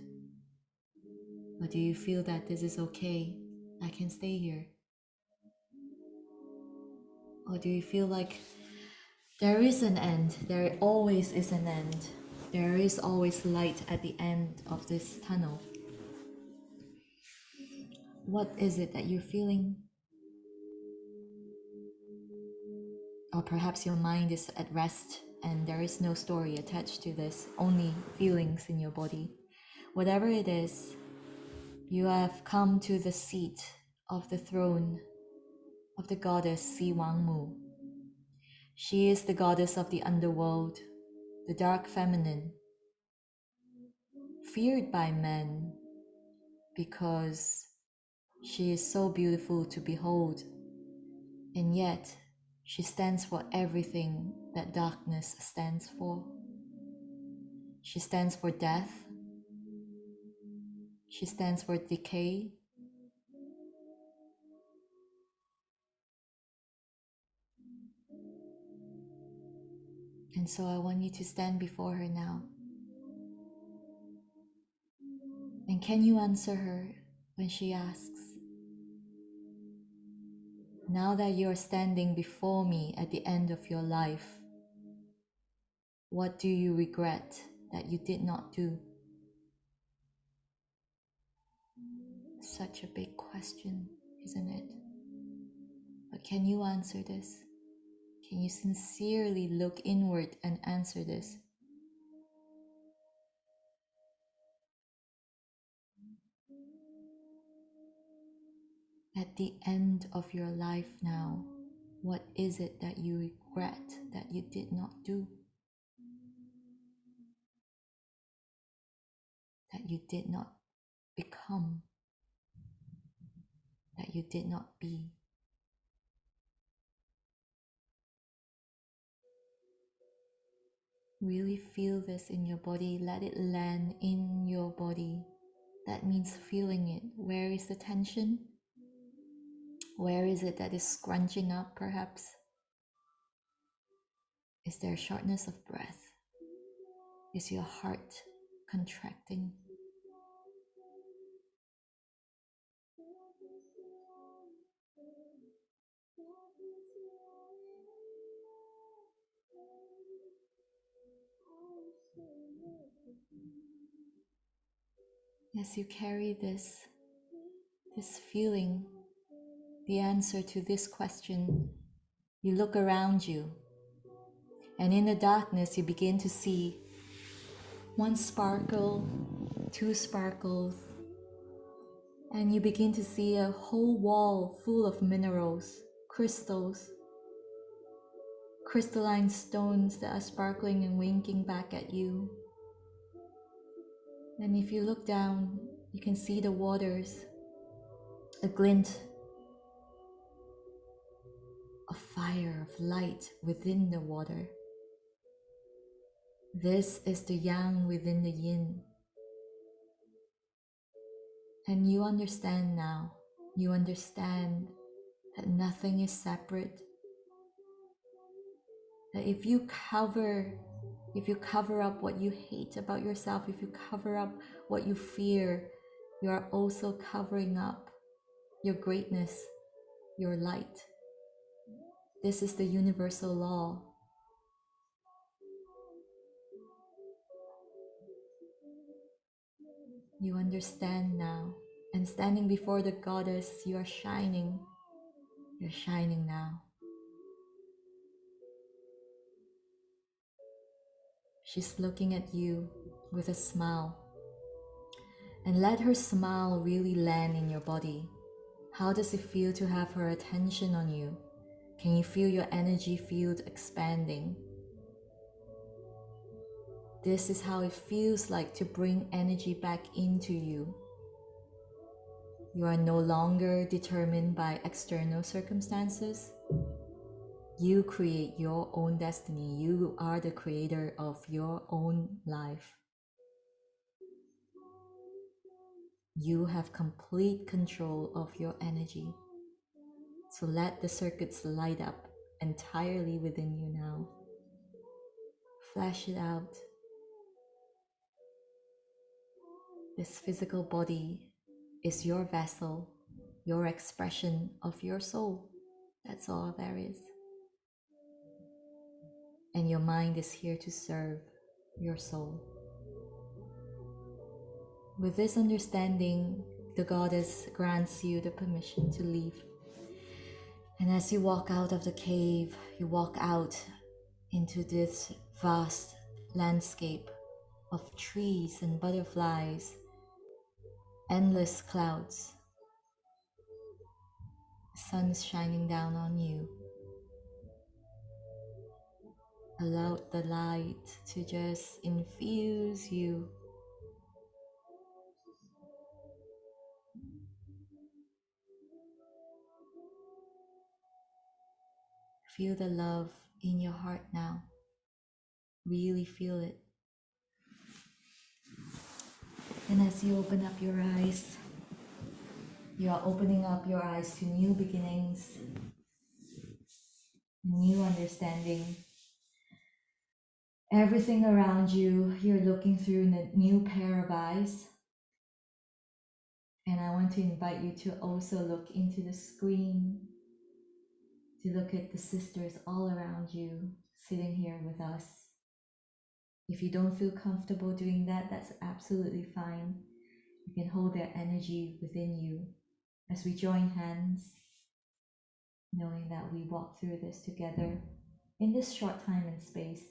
Or do you feel that this is okay? I can stay here. Or do you feel like there is an end? There always is an end. There is always light at the end of this tunnel. What is it that you're feeling? Or perhaps your mind is at rest and there is no story attached to this, only feelings in your body. Whatever it is, you have come to the seat of the throne of the goddess Si Wangmu. She is the goddess of the underworld, the dark feminine, feared by men because she is so beautiful to behold, and yet she stands for everything that darkness stands for. She stands for death. She stands for decay. And so I want you to stand before her now. And can you answer her when she asks, now that you're standing before me at the end of your life, what do you regret that you did not do? Such a big question, isn't it? But can you answer this? Can you sincerely look inward and answer this? At the end of your life now, what is it that you regret that you did not do? That you did not become? That you did not be? Really feel this in your body. Let it land in your body. That means feeling it. Where is the tension? Where is it that is scrunching up, perhaps? Is there shortness of breath? Is your heart contracting? As you carry this feeling, the answer to this question, you look around you, and in the darkness you begin to see one sparkle, two sparkles, and you begin to see a whole wall full of minerals, crystals, crystalline stones that are sparkling and winking back at you. And if you look down, you can see the waters, a glint of fire, of light within the water. This is the yang within the yin. And you understand now, you understand that nothing is separate. That if you cover up what you hate about yourself, if you cover up what you fear, you are also covering up your greatness, your light. This is the universal law. You understand now. And standing before the goddess, you are shining. You're shining now. She's looking at you with a smile. And let her smile really land in your body. How does it feel to have her attention on you? Can you feel your energy field expanding? This is how it feels like to bring energy back into you. You are no longer determined by external circumstances. You create your own destiny. You are the creator of your own life. You have complete control of your energy. So let the circuits light up entirely within you now. Flash it out. This physical body is your vessel, your expression of your soul. That's all there is. and your mind is here to serve your soul. With this understanding, the goddess grants you the permission to leave. And as you walk out of the cave, you walk out into this vast landscape of trees and butterflies, endless clouds. The sun is shining down on you. Allow the light to just infuse you. Feel the love in your heart now. Really feel it. And as you open up your eyes, you are opening up your eyes to new beginnings, new understanding. Everything around you, you're looking through a new pair of eyes. And I want to invite you to also look into the screen, to look at the sisters all around you, sitting here with us. If you don't feel comfortable doing that, that's absolutely fine. You can hold their energy within you as we join hands, knowing that we walk through this together in this short time and space,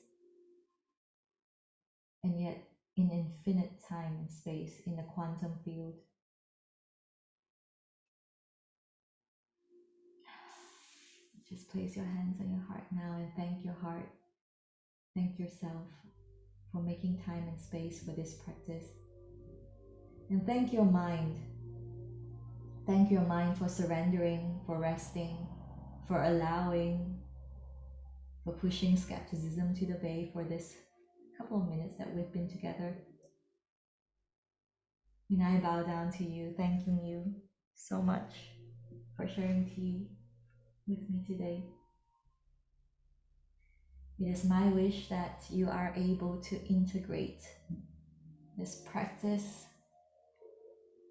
and yet in infinite time and space in the quantum field. Just place your hands on your heart now and thank your heart. Thank yourself for making time and space for this practice. And thank your mind. Thank your mind for surrendering, for resting, for allowing, for pushing skepticism to the bay for this couple of minutes that we've been together. And I bow down to you, thanking you so much for sharing tea with me today. It is my wish that you are able to integrate this practice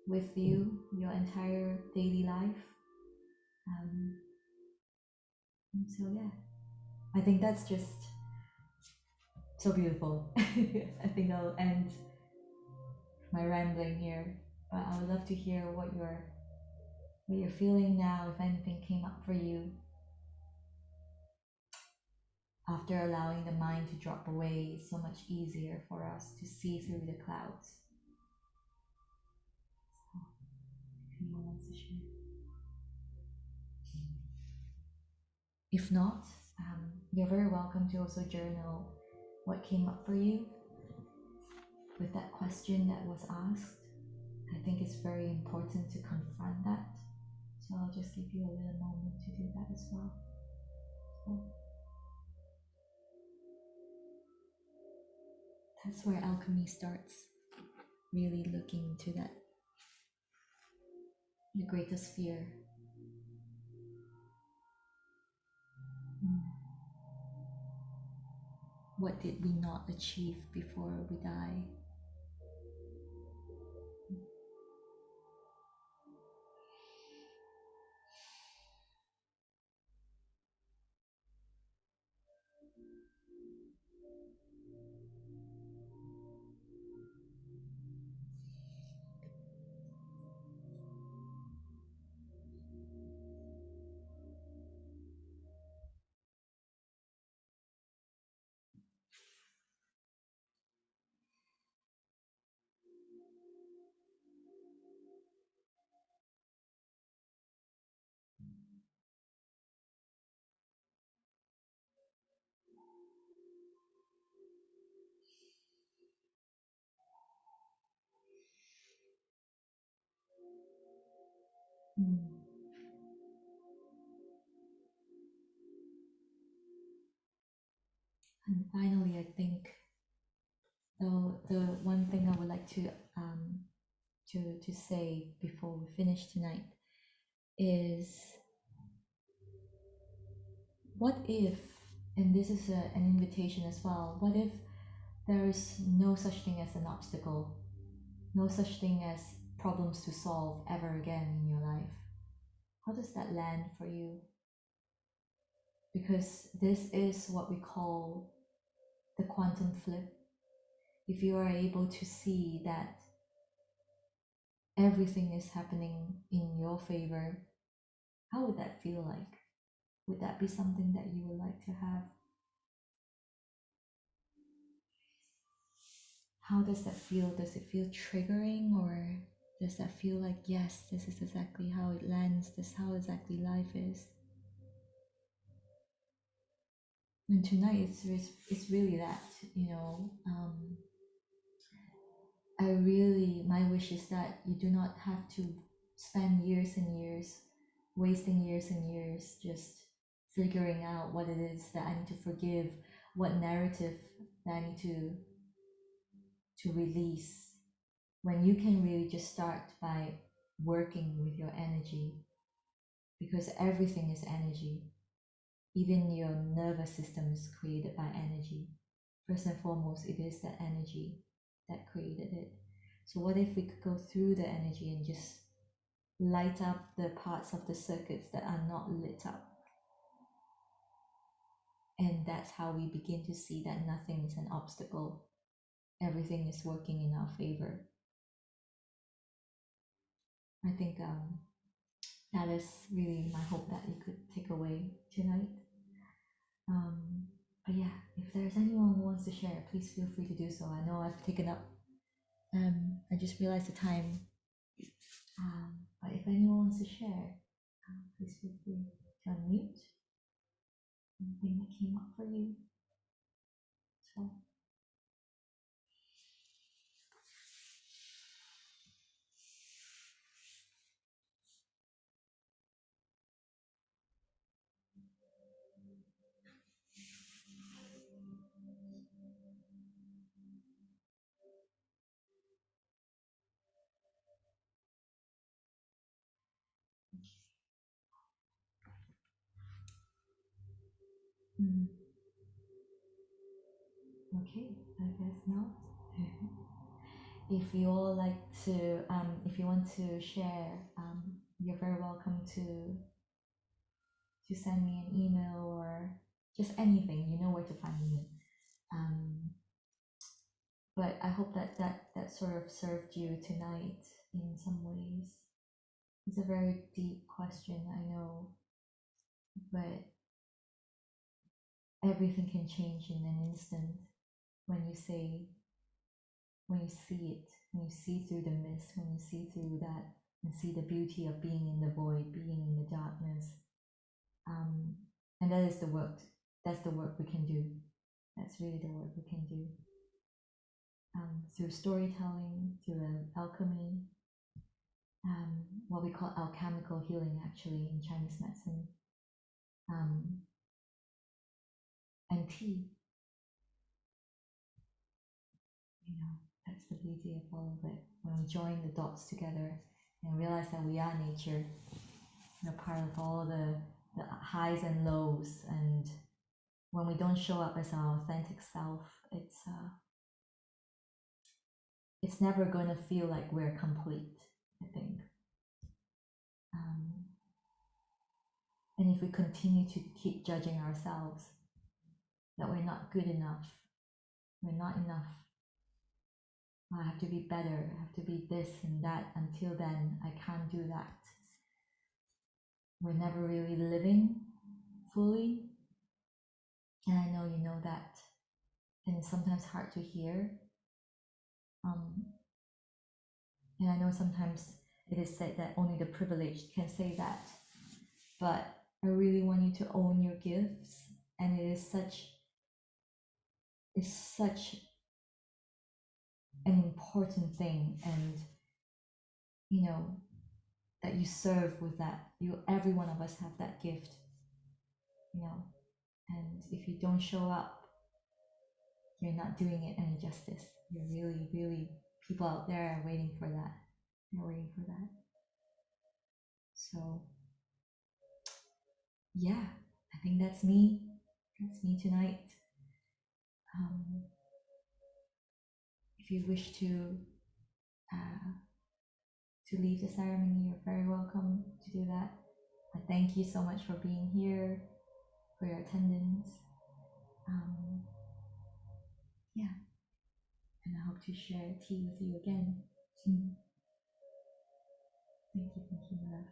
with you, your entire daily life. And so yeah, I think that's just so beautiful. I think I'll end my rambling here, but I would love to hear what you're feeling now, if anything came up for you after allowing the mind to drop away. It's so much easier for us to see through the clouds. So, if anyone wants to share. If not, you're very welcome to also journal what came up for you with that question that was asked. I think it's very important to confront that. So I'll just give you a little moment to do that as well. So that's where alchemy starts. Really looking into that, the greatest fear. What did we not achieve before we die? And finally, I think the one thing I would like to say before we finish tonight is, what if, and this is an invitation as well, what if there is no such thing as an obstacle, no such thing as problems to solve ever again in your life? How does that land for you? Because this is what we call the quantum flip, if you are able to see that everything is happening in your favor, how would that feel like? Would that be something that you would like to have? How does that feel? Does it feel triggering, or does that feel like, yes, this is exactly how it lands, this is how exactly life is? And tonight it's really that, my wish is that you do not have to spend years and years, wasting years and years just figuring out what it is that I need to forgive, what narrative that I need to release, when you can really just start by working with your energy, because everything is energy. Even your nervous system is created by energy. First and foremost, it is that energy that created it. So what if we could go through the energy and just light up the parts of the circuits that are not lit up? And that's how we begin to see that nothing is an obstacle. Everything is working in our favor. I think that is really my hope that you could take away tonight. But yeah, if there's anyone who wants to share, please feel free to do so. I know I've taken up, I just realized the time. But if anyone wants to share, please feel free to unmute. Anything that came up for you. So. Okay, I guess not. If you all like to, if you want to share, you're very welcome to send me an email or just anything. You know where to find me. But I hope that sort of served you tonight in some ways. It's a very deep question, I know, but everything can change in an instant when you see it, when you see through the mist, when you see through that and see the beauty of being in the void, being in the darkness. And that is the work. That's the work we can do. That's really the work we can do. Through storytelling, through alchemy, what we call alchemical healing actually in Chinese medicine, and tea. That's the beauty of all of it. When we join the dots together and realize that we are nature, we're part of all the highs and lows, and when we don't show up as our authentic self, it's never going to feel like we're complete, I think. And if we continue to keep judging ourselves that we're not good enough, we're not enough, I have to be better, I have to be this and that, until then I can't do that, we're never really living fully. And I know you know that, and it's sometimes hard to hear. And I know sometimes it is said that only the privileged can say that, but I really want you to own your gifts, and it's such an important thing, and that you serve with that. Every one of us have that gift, and if you don't show up, you're not doing it any justice. You're really, really, people out there are waiting for that. They're waiting for that. So yeah, I think that's me. That's me tonight. If you wish to leave the ceremony, you're very welcome to do that. I thank you so much for being here, for your attendance. yeah, and I hope to share tea with you again. Thank you, my love.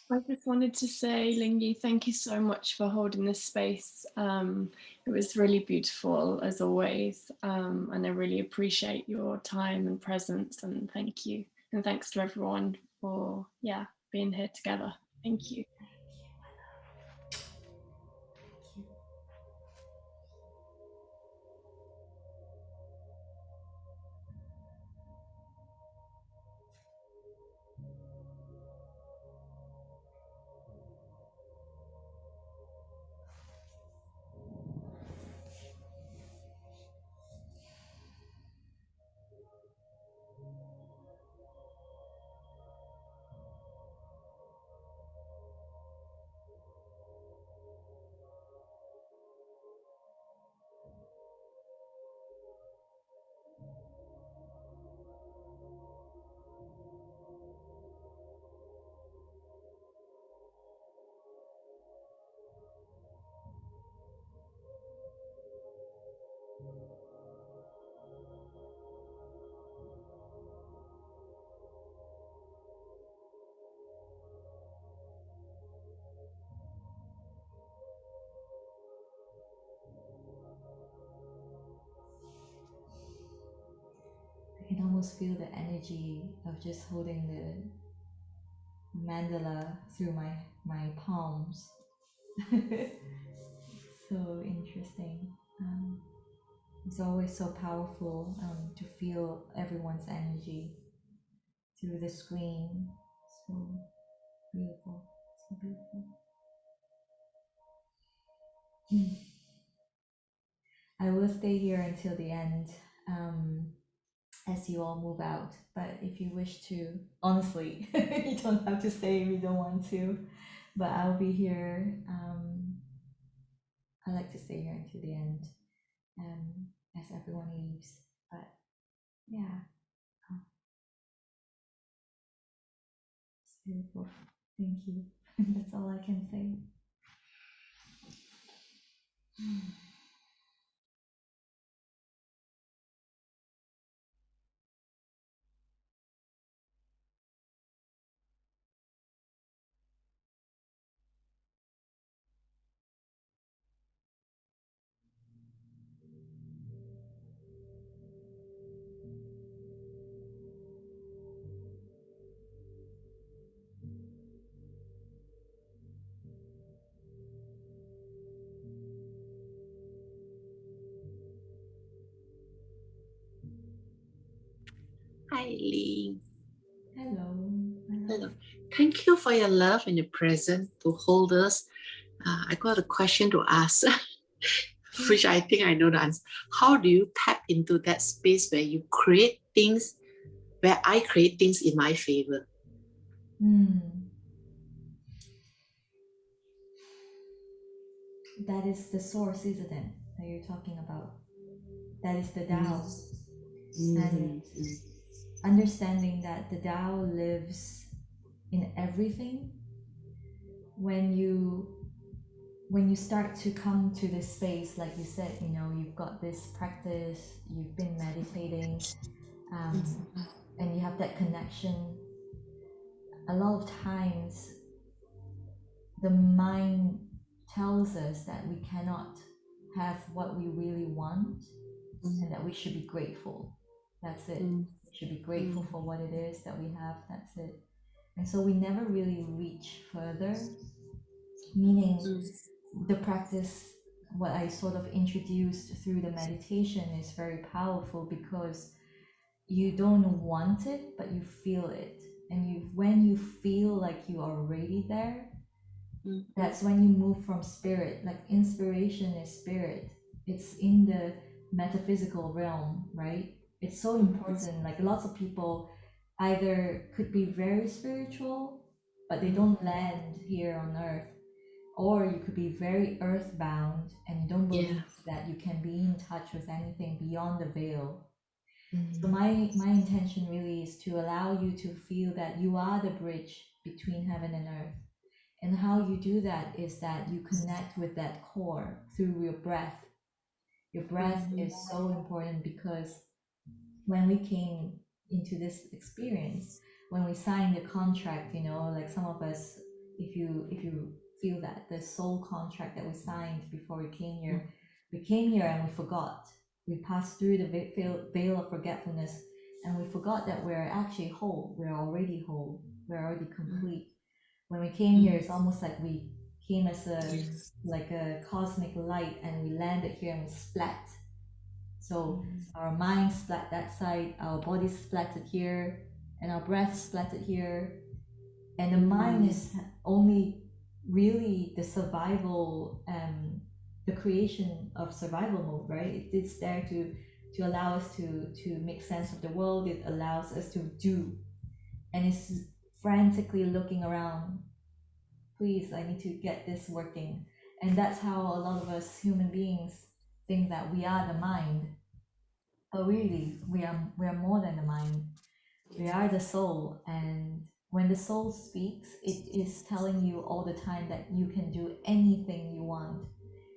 I just wanted to say, Lingy, thank you so much for holding this space. It was really beautiful as always, and I really appreciate your time and presence, and thank you. And thanks to everyone for being here together. Thank you. I can almost feel the energy of just holding the mandala through my palms. So interesting. It's always so powerful to feel everyone's energy through the screen. So beautiful. So beautiful. I will stay here until the end, as you all move out. But if you wish to, honestly, you don't have to stay if you don't want to. But I'll be here. I like to stay here until the end, as everyone leaves. But yeah, it's beautiful. Thank you. That's all I can say. Hi, Lee. Hello. Hello. Thank you for your love and your presence to hold us. I got a question to ask, which I think I know the answer. How do you tap into that space where you create things, where I create things in my favor? That is the source, isn't it? That you're talking about. That is the Tao. And understanding that the Tao lives in everything. When you start to come to this space, like you said, you've got this practice, you've been meditating, and you have that connection. A lot of times the mind tells us that we cannot have what we really want, and that we should be grateful. That's it. Mm. We should be grateful for what it is that we have. That's it. And so we never really reach further, meaning the practice, what I sort of introduced through the meditation, is very powerful because you don't want it, but you feel it. And when you feel like you are already there, that's when you move from spirit. Like inspiration is spirit. It's in the metaphysical realm, right? It's so important. Like lots of people either could be very spiritual, but they don't land here on earth, or you could be very earthbound and you don't believe that you can be in touch with anything beyond the veil. So my intention really is to allow you to feel that you are the bridge between heaven and earth. And how you do that is that you connect with that core through your breath. Your breath is so important because when we came into this experience, when we signed the contract, like some of us, if you feel that the soul contract that we signed before we came here and we forgot. We passed through the veil of forgetfulness, and we forgot that we're actually whole. We're already whole. We're already complete. When we came here, it's almost like we came as like a cosmic light, and we landed here and we splat. So our mind splat that side, our body splatted here, and our breath splatted here. And the mind is only really the survival, the creation of survival mode, right? It's there to allow us to make sense of the world. It allows us to do, and it's frantically looking around. Please, I need to get this working. And that's how a lot of us human beings think that we are the mind, but really we are more than the mind. We are the soul, and when the soul speaks, it is telling you all the time that you can do anything you want,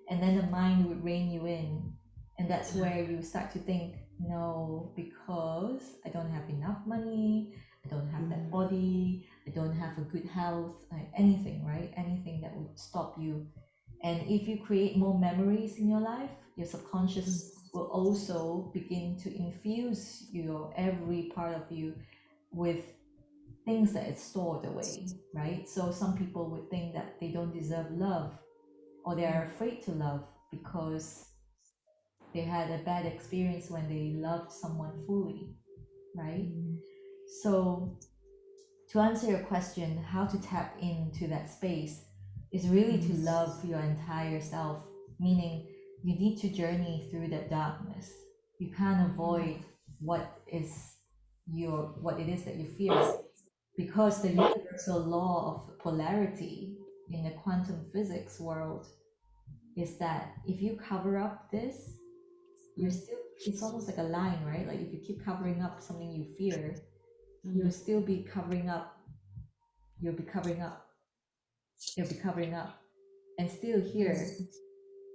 and then the mind would rein you in. And that's where you start to think, no, because I don't have enough money, I don't have that body, I don't have a good health, like anything, right? Anything that would stop you. And if you create more memories in your life, your subconscious will also begin to infuse your every part of you with things that it's stored away, right? So some people would think that they don't deserve love, or they are afraid to love because they had a bad experience when they loved someone fully, right? So to answer your question, how to tap into that space is really to love your entire self, meaning you need to journey through that darkness. You can't avoid what it is that you fear, because the universal law of polarity in the quantum physics world is that if you cover up this, you're still, it's almost like a line, right? Like if you keep covering up something you fear, you'll still be covering up, you'll be covering up, you'll be covering up, and still here,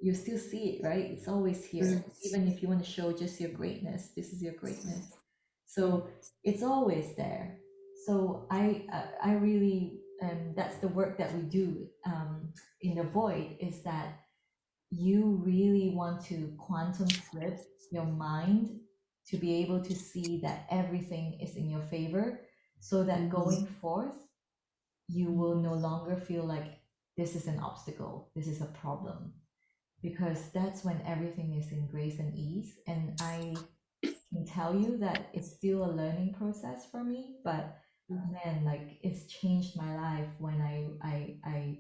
you still see it, right? It's always here. Even if you want to show just your greatness, this is your greatness. So it's always there. So I really, that's the work that we do in the void, is that you really want to quantum flip your mind to be able to see that everything is in your favor, so that going forth, you will no longer feel like this is an obstacle, this is a problem, because that's when everything is in grace and ease. And I can tell you that it's still a learning process for me, but man, like it's changed my life when I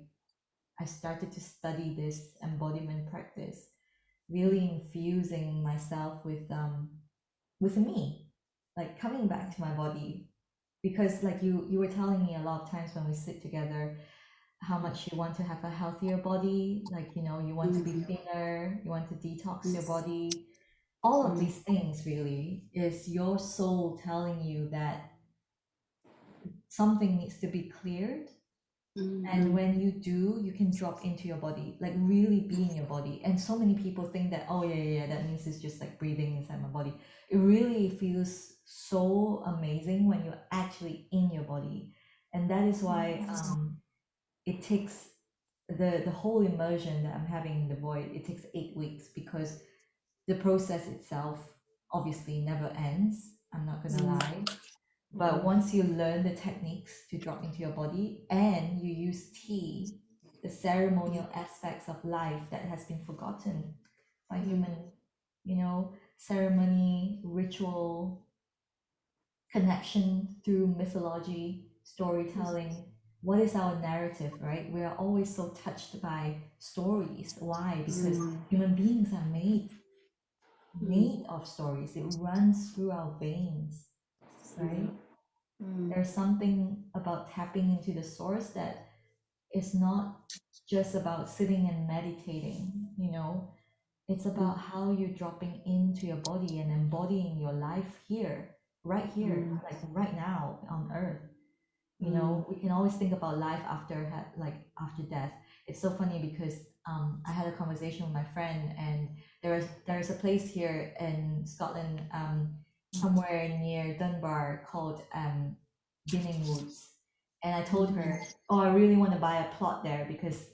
started to study this embodiment practice, really infusing myself with me, like coming back to my body. Because like you were telling me a lot of times when we sit together, how much you want to have a healthier body, like you want to be thinner, you want to detox your body. All of these things really is your soul telling you that something needs to be cleared. And when you do, you can drop into your body, like really be in your body. And so many people think that, oh yeah, that means it's just like breathing inside my body. It really feels so amazing when you're actually in your body. And that is why it takes the whole immersion that I'm having in the void, it takes 8 weeks, because the process itself obviously never ends. I'm not gonna lie. But once you learn the techniques to drop into your body and you use tea, the ceremonial aspects of life that has been forgotten by human, you know, ceremony, ritual, connection through mythology, storytelling. What is our narrative, right? We are always so touched by stories. Why? Because human beings are made of stories. It runs through our veins, right? There's something about tapping into the source that is not just about sitting and meditating, you know. It's about how you're dropping into your body and embodying your life here, like right now on earth. You know, we can always think about life after after death. It's so funny because I had a conversation with my friend, and there's a place here in Scotland, somewhere near Dunbar, called Binning Woods. And I told her, oh, I really want to buy a plot there because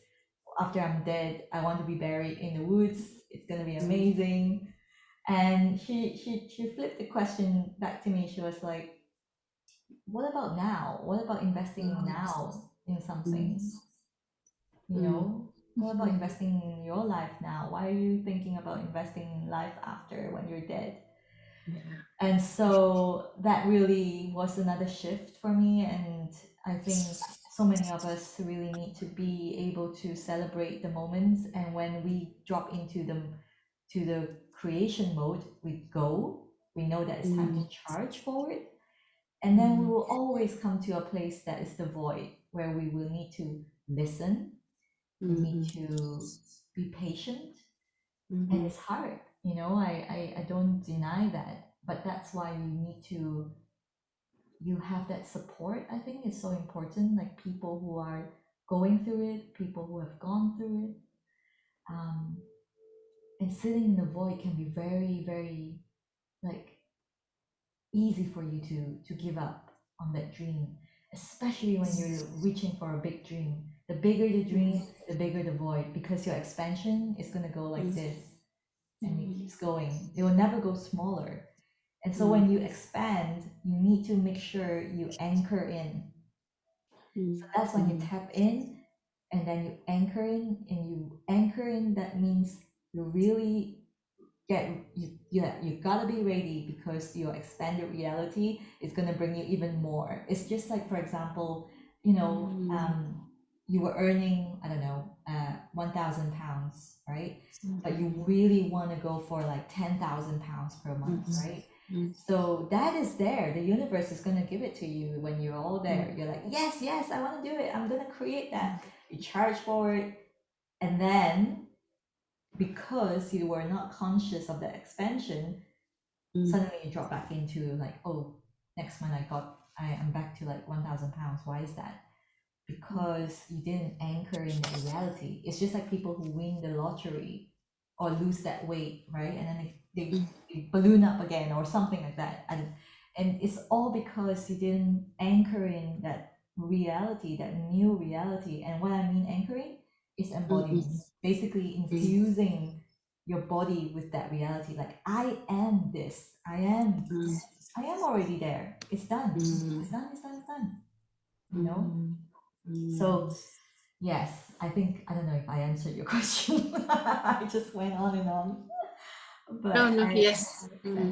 after I'm dead, I want to be buried in the woods. It's gonna be amazing. And she flipped the question back to me. She was like, what about now? What about investing now in something? You know, what about investing in your life now? Why are you thinking about investing in life after when you're dead? And so that really was another shift for me. And I think so many of us really need to be able to celebrate the moments. And when we drop into the creation mode, we know that it's time to charge forward. And then we will always come to a place that is the void, where we will need to listen, we need to be patient, and it's hard. You know, I don't deny that, but that's why you have that support. I think it's so important, like people who are going through it, people who have gone through it. And sitting in the void can be very, very like easy for you to give up on that dream, especially when you're reaching for a big dream. The bigger the dream, the bigger the void, because your expansion is going to go like this, and it keeps going. It will never go smaller. And so when you expand, you need to make sure you anchor in. So that's when you tap in, and then you anchor in, and you anchor in. That means you really you gotta be ready, because your expanded reality is gonna bring you even more. It's just like, for example, you know, you were earning, I don't know, £1,000, right? But you really want to go for like £10,000 per month, right? So that is there. The universe is gonna give it to you when you're all there. You're like, yes, yes, I want to do it. I'm gonna create that. You charge for it, and then because you were not conscious of that expansion, suddenly you drop back into like, oh, next month I am back to like £1,000. Why is that? Because you didn't anchor in that reality. It's just like people who win the lottery or lose that weight, right? And then they balloon up again or something like that. And it's all because you didn't anchor in that reality, that new reality. And what I mean anchoring is embodying, basically infusing your body with that reality. Like, I am this. I am already there. It's done. It's done. It's done. It's done. You know? So yes, I think, I don't know if I answered your question. I just went on and on. But No, I yes. yeah.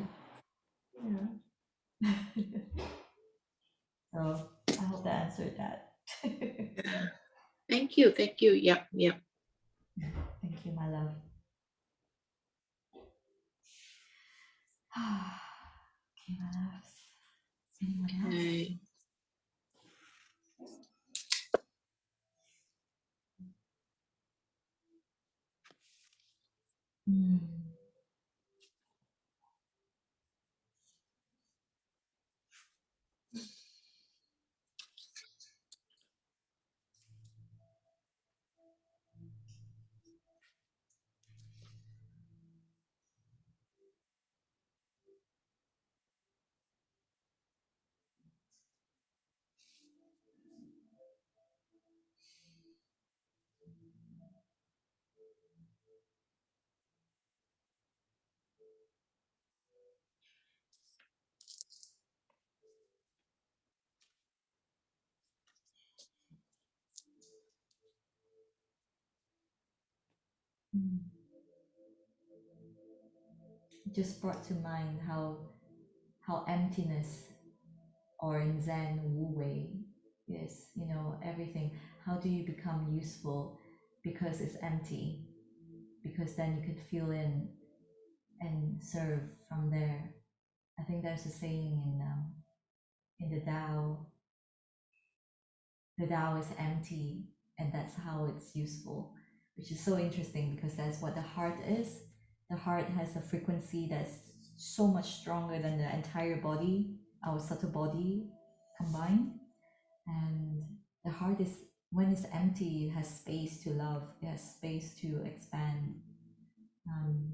So I hope that answered that. Thank you. Thank you. Yep. Yep. Thank you, my love. Okay, my loves. Anyone else? Okay. Mm. it just brought to mind how emptiness, or in Zen Wu Wei, is, you know, everything. How do you become useful? Because it's empty. Because then you could feel in and serve from there. I think there's a saying in the Tao. The Tao is empty, and that's how it's useful, which is so interesting because that's what the heart is. The heart has a frequency that's so much stronger than the entire body, our subtle body combined. And the heart is, when it's empty, it has space to love, it has space to expand. Um,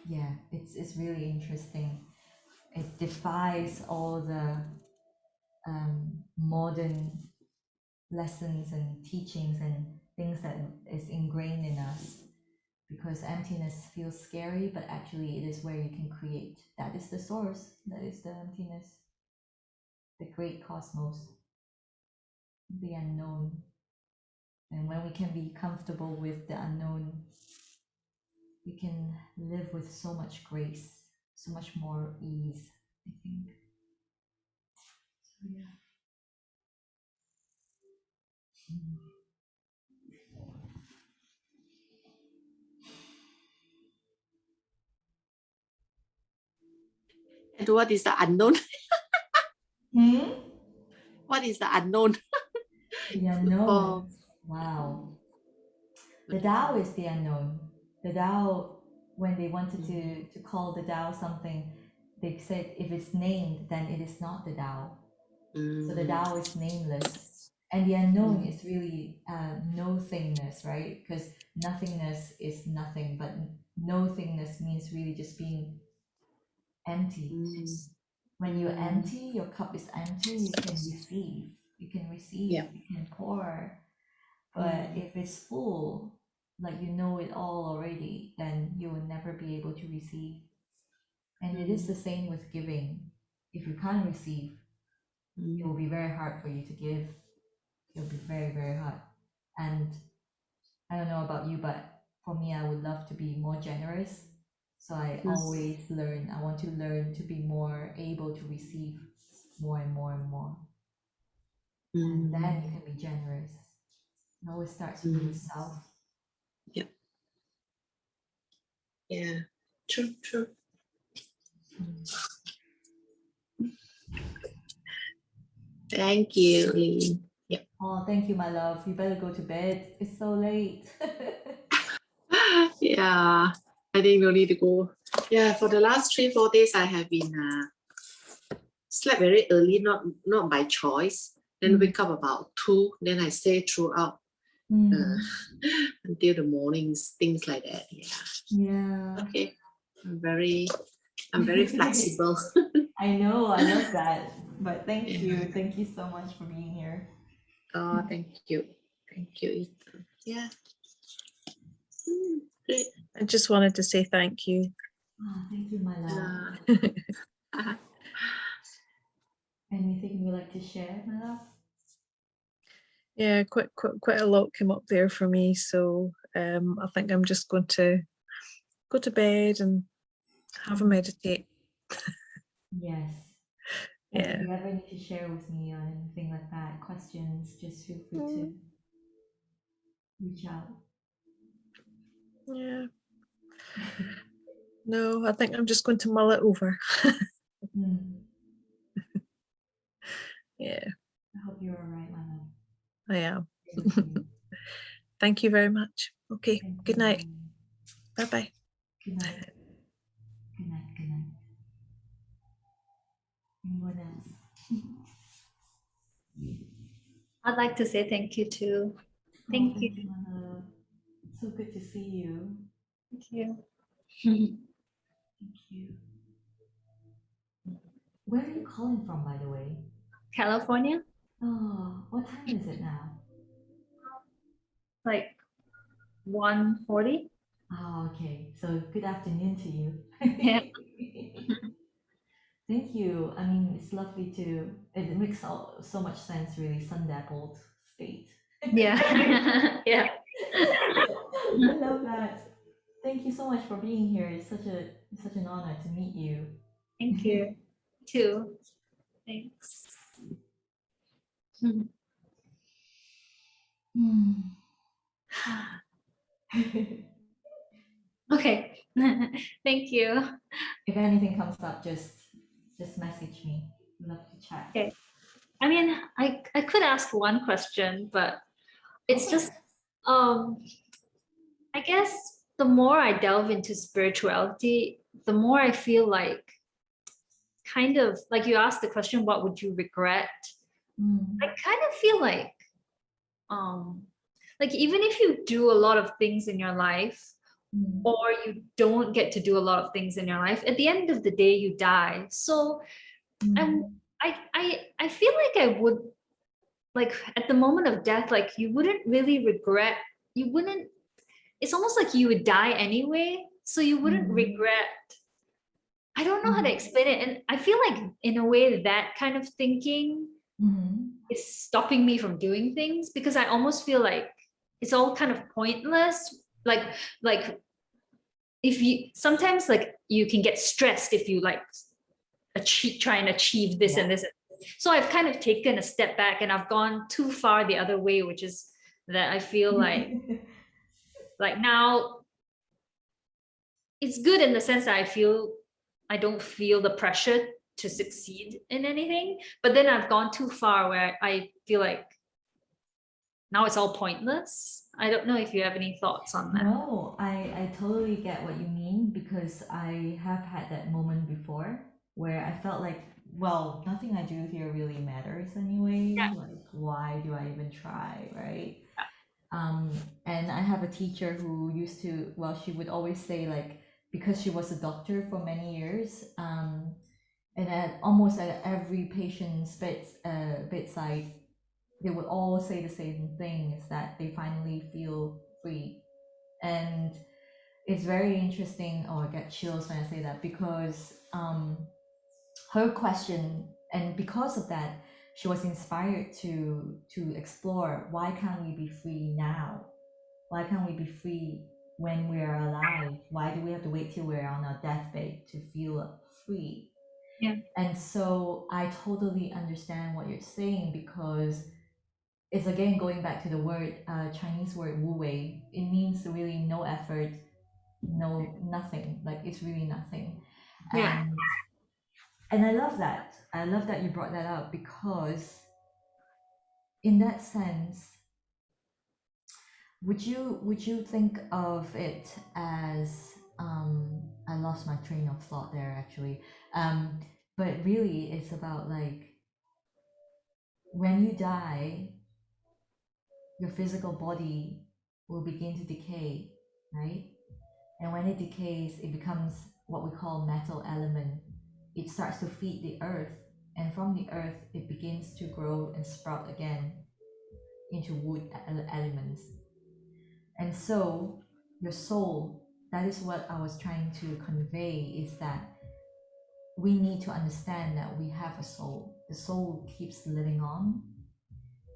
yeah, it's really interesting. It defies all the modern lessons and teachings and things that is ingrained in us, because emptiness feels scary, but actually it is where you can create. That is the source, that is the emptiness, the great cosmos, the unknown. And when we can be comfortable with the unknown, we can live with so much grace, so much more ease, I think. So yeah. And what is the unknown? Hmm? What is the unknown? The unknown. For Wow. The Tao is the unknown. The Tao, when they wanted to call the Tao something, they said if it's named, then it is not the Tao. So the Tao is nameless. And the unknown is really no-thingness, right? Because nothingness is nothing, but no-thingness means really just being empty. When you're empty, your cup is empty, you can receive. You can receive, Yeah. you can pour. But if it's full, like you know it all already, then you will never be able to receive. And it is the same with giving. If you can't receive, it will be very hard for you to give. It'll be very, very hard. And I don't know about you, but for me, I would love to be more generous. So I always learn. I want to learn to be more able to receive more and more and more. And then you can be generous. It always starts with yourself. Yeah. Yeah. True, true. Thank you, Lily. Yeah. Oh, thank you, my love. You better go to bed. It's so late. Yeah. I think no need to go. Yeah, for the last 3-4 days, I have been slept very early, not by choice. Then wake up about 2. Then I stay throughout until the mornings, things like that. Yeah. Yeah. Okay. I'm very flexible. I know. I love that. But thank Yeah. you. Thank you so much for being here. Oh, thank you. Thank you, Ethan. Yeah. Great. I just wanted to say thank you. Oh, thank you, my love. Uh, Anything you would like to share, my love? Yeah, quite a lot came up there for me. So I think I'm just going to go to bed and have a meditate. Yes. And if you ever need to share with me on anything like that, questions, just feel free to reach out. Yeah. No, I think I'm just going to mull it over. Yeah. I hope you're all right, my love. I am. Thank you. Thank you very much. Okay. Thank Good you. night. Bye-bye. Good night. Good night. Good night. Anyone else? I'd like to say thank you too. Thank you. you, my love. So good to see you. Thank you. Thank you. Where are you calling from, by the way? California, Oh, what time is it now? like 1:40. Oh, okay. So good afternoon to you. Yeah. Thank you. I mean, it's lovely to, it makes so much sense, really, sun-dappled state. Yeah. Yeah. I love that. Thank you so much for being here. It's such an honor to meet you. Thank you. Too. Thanks. Okay. Thank you. If anything comes up, just message me. Love to chat. Okay. I mean, I could ask one question, but it's Okay. just I guess the more I delve into spirituality, the more I feel like kind of like you asked the question, what would you regret? I kind of feel like even if you do a lot of things in your life, or you don't get to do a lot of things in your life, at the end of the day you die. So I feel like I would, like, at the moment of death, like, you wouldn't really regret, you wouldn't, it's almost like you would die anyway, so you wouldn't regret. I don't know how to explain it, and I feel like in a way that kind of thinking is stopping me from doing things, because I almost feel like it's all kind of pointless. Like if you sometimes, like, you can get stressed if you like try and achieve this and this. So I've kind of taken a step back and I've gone too far the other way, which is that I feel like now it's good in the sense that I don't feel the pressure to succeed in anything, but then I've gone too far where I feel like now it's all pointless. I don't know if you have any thoughts on that. No, I totally get what you mean, because I have had that moment before where I felt like, well, nothing I do here really matters anyway. Yeah. Like, why do I even try, right? And I have a teacher who used to, well, she would always say, like, because she was a doctor for many years, and almost at every patient's bedside, they would all say the same thing, is that they finally feel free. And it's very interesting, or I get chills when I say that, because her question, and because of that, she was inspired to explore, why can't we be free now? Why can't we be free when we're alive? Why do we have to wait till we're on our deathbed to feel free? Yeah. And so I totally understand what you're saying, because it's again going back to the word, Chinese word wu wei. It means really no effort, nothing. Like, it's really nothing. Yeah. And I love that. I love that you brought that up, because in that sense, would you think of it as, I lost my train of thought there actually. But really it's about, like, when you die, your physical body will begin to decay, right? And when it decays, it becomes what we call metal element. It starts to feed the earth, and from the earth, it begins to grow and sprout again into wood elements. And so, your soul, that is what I was trying to convey, is that we need to understand that we have a soul. The soul keeps living on.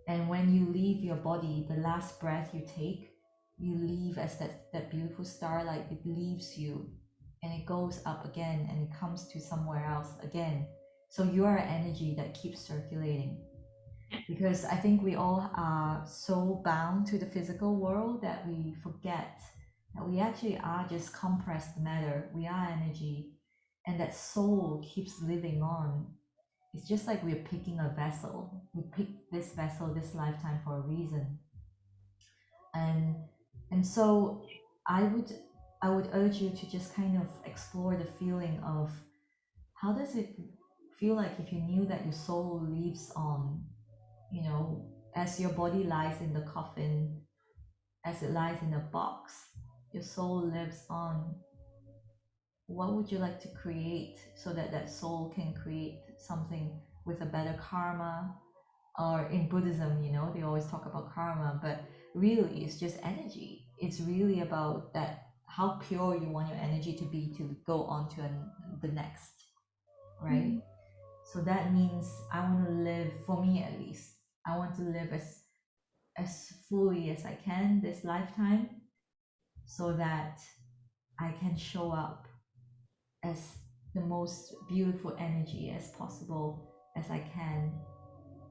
And when you leave your body, the last breath you take, you leave as that beautiful starlight. It leaves you and it goes up again and it comes to somewhere else again. So you are an energy that keeps circulating. Because I think we all are so bound to the physical world that we forget that we actually are just compressed matter. We are energy, and that soul keeps living on. It's just like we're picking a vessel. We picked this vessel this lifetime for a reason. And so I would urge you to just kind of explore the feeling of, how does it feel like if you knew that your soul lives on, as your body lies in the coffin, as it lies in a box, your soul lives on. What would you like to create, so that that soul can create something with a better karma? Or in Buddhism, they always talk about karma, but really it's just energy. It's really about that, how pure you want your energy to be to go on to the next, right? So that means I want to live, for me at least, I want to live as fully as I can this lifetime, so that I can show up as the most beautiful energy as possible as I can.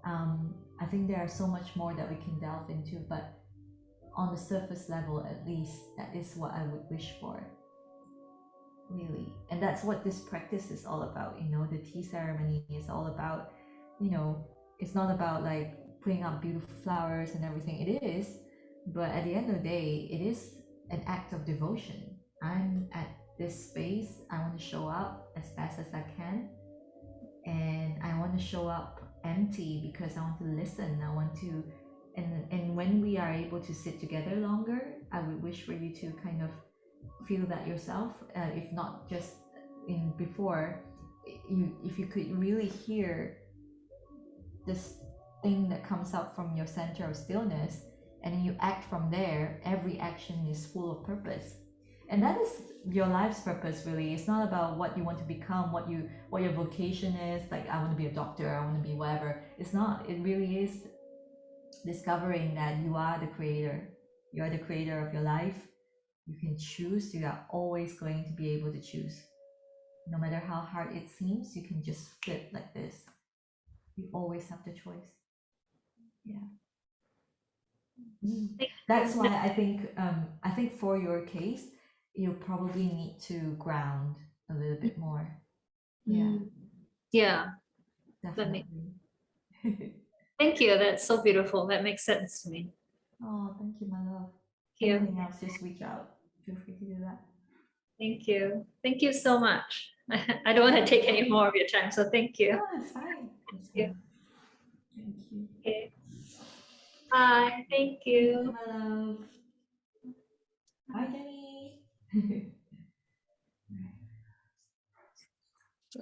I think there are so much more that we can delve into, but on the surface level, at least, that is what I would wish for, really. And that's what this practice is all about. The tea ceremony is all about, it's not about like putting up beautiful flowers and everything. It is, but at the end of the day, it is an act of devotion. I'm at this space, I want to show up as best as I can, and I want to show up empty because I want to listen. I want to, and when we are able to sit together longer, I would wish for you to kind of feel that yourself. If not just in before, if you could really hear this thing that comes up from your center of stillness, and then you act from there. Every action is full of purpose, and that is your life's purpose. Really, it's not about what you want to become, what your vocation is. Like, I want to be a doctor, I want to be whatever. It's not. It really is discovering that you are the creator. You are the creator of your life. You can choose. You are always going to be able to choose, no matter how hard it seems. You can just flip like this. You always have the choice. Yeah. That's why I think for your case, you probably need to ground a little bit more. Yeah, Yeah. definitely. Thank you. That's so beautiful. That makes sense to me. Oh, thank you, my love. Thank you. Anything else, just reach out. Feel free to do that. Thank you. Thank you so much. I don't want to take any more of your time, so thank you. Oh, it's fine. It's Yeah. fine. Thank you. Okay. Bye. Thank Thank you, you. my love. Bye, Jenny.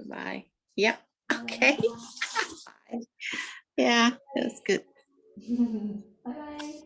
Bye. Yep. Okay. Bye. Yeah, that's good.